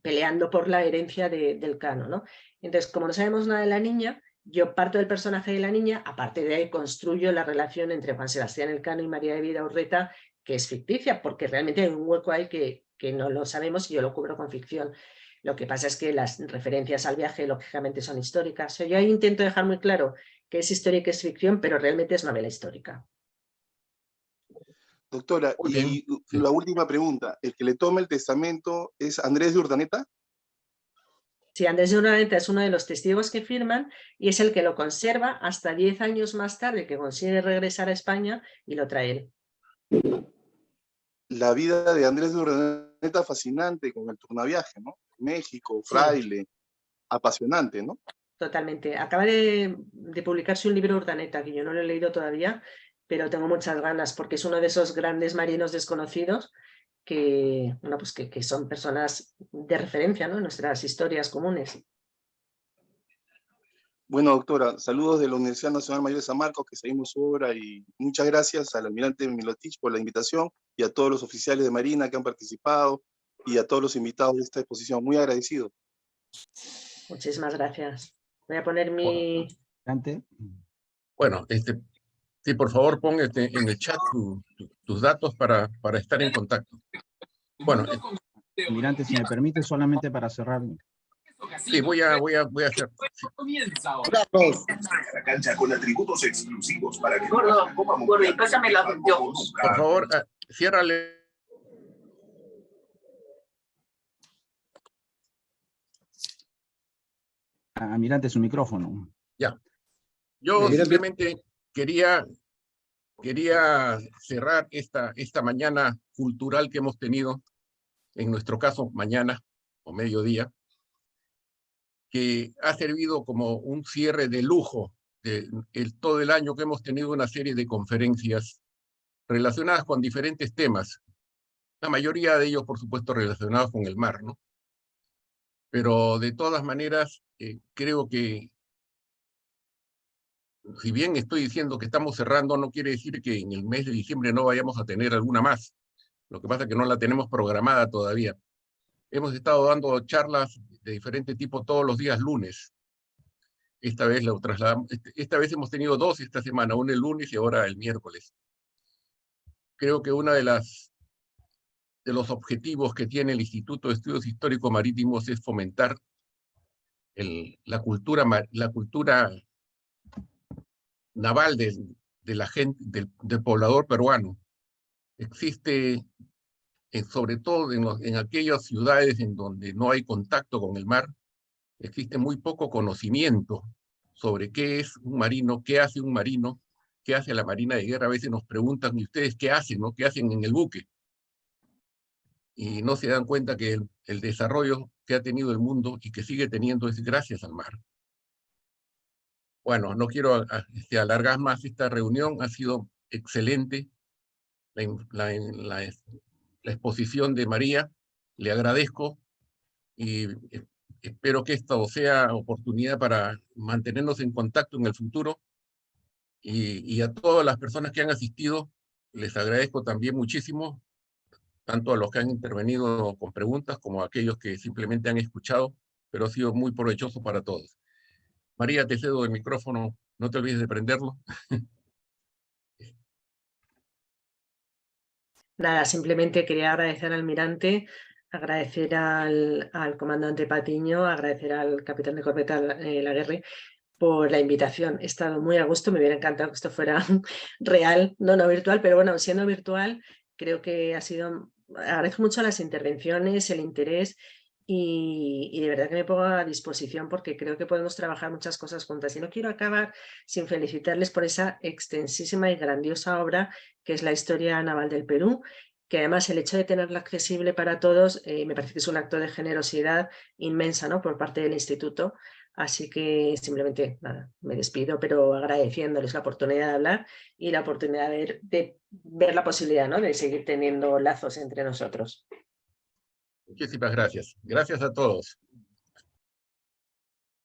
peleando por la herencia del Cano, ¿no? Entonces, como no sabemos nada de la niña, yo parto del personaje de la niña, aparte de ahí construyo la relación entre Juan Sebastián Elcano y María de Vidaurreta, que es ficticia, porque realmente hay un hueco ahí que no lo sabemos y yo lo cubro con ficción. Lo que pasa es que las referencias al viaje, lógicamente, son históricas. Yo ahí intento dejar muy claro que es historia y que es ficción, pero realmente es novela histórica. Doctora, y la última pregunta, ¿el que le toma el testamento es Andrés de Urdaneta? Sí, Andrés de Urdaneta es uno de los testigos que firman y es el que lo conserva hasta 10 años más tarde, que consigue regresar a España y lo trae él. La vida de Andrés de Urdaneta fascinante, con el turnaviaje, ¿no? México, fraile, apasionante, ¿no? Totalmente. Acaba de publicarse un libro Urdaneta, que yo no lo he leído todavía, pero tengo muchas ganas, porque es uno de esos grandes marinos desconocidos que, bueno, pues que son personas de referencia, ¿no? En nuestras historias comunes. Bueno, doctora, saludos de la Universidad Nacional Mayor de San Marcos, que seguimos su obra, y muchas gracias al almirante Milotich por la invitación y a todos los oficiales de Marina que han participado y a todos los invitados de esta exposición. Muy agradecido. Muchísimas gracias. Voy a poner mi... Bueno, sí, por favor, pon en el chat tus datos para estar en contacto. Bueno, almirante, si me permite, solamente para cerrar. Sí, voy a hacer. La cancha con atributos exclusivos para que Gordo, pásame la yo. Por favor, ciérrale. Almirante, su micrófono. Ya. Yo simplemente quería cerrar esta mañana cultural que hemos tenido, en nuestro caso mañana o mediodía, que ha servido como un cierre de lujo de todo el año que hemos tenido una serie de conferencias relacionadas con diferentes temas. La mayoría de ellos, por supuesto, relacionados con el mar, ¿no? Pero de todas maneras, creo que, si bien estoy diciendo que estamos cerrando, no quiere decir que en el mes de diciembre no vayamos a tener alguna más. Lo que pasa es que no la tenemos programada todavía. Hemos estado dando charlas de diferente tipo todos los días lunes. Esta vez lo trasladamos. Esta vez hemos tenido 2 esta semana, una el lunes y ahora el miércoles. Creo que una de los objetivos que tiene el Instituto de Estudios Históricos Marítimos es fomentar la cultura naval de la gente, del poblador peruano. Existe, sobre todo en aquellas ciudades en donde no hay contacto con el mar, existe muy poco conocimiento sobre qué es un marino, qué hace un marino, qué hace la Marina de Guerra. A veces nos preguntan, ¿y ustedes qué hacen, no? ¿Qué hacen en el buque? y no se dan cuenta que el desarrollo que ha tenido el mundo y que sigue teniendo es gracias al mar. Bueno, no quiero alargar más esta reunión, ha sido excelente la exposición de María, le agradezco y espero que esto sea oportunidad para mantenernos en contacto en el futuro, y a todas las personas que han asistido les agradezco también muchísimo, tanto a los que han intervenido con preguntas como a aquellos que simplemente han escuchado, pero ha sido muy provechoso para todos. María, te cedo el micrófono, no te olvides de prenderlo. Nada, simplemente quería agradecer al almirante, agradecer al comandante Patiño, agradecer al capitán de corbeta Laguerre por la invitación. He estado muy a gusto, me hubiera encantado que esto fuera real, no virtual, pero bueno, siendo virtual, creo que ha sido... Agradezco mucho las intervenciones, el interés y de verdad que me pongo a disposición porque creo que podemos trabajar muchas cosas juntas. Y no quiero acabar sin felicitarles por esa extensísima y grandiosa obra que es la Historia Naval del Perú, que además el hecho de tenerla accesible para todos me parece que es un acto de generosidad inmensa, ¿no?, por parte del instituto. Así que simplemente nada, me despido, pero agradeciéndoles la oportunidad de hablar y la oportunidad de ver la posibilidad, ¿no?, de seguir teniendo lazos entre nosotros. Muchísimas gracias. Gracias a todos.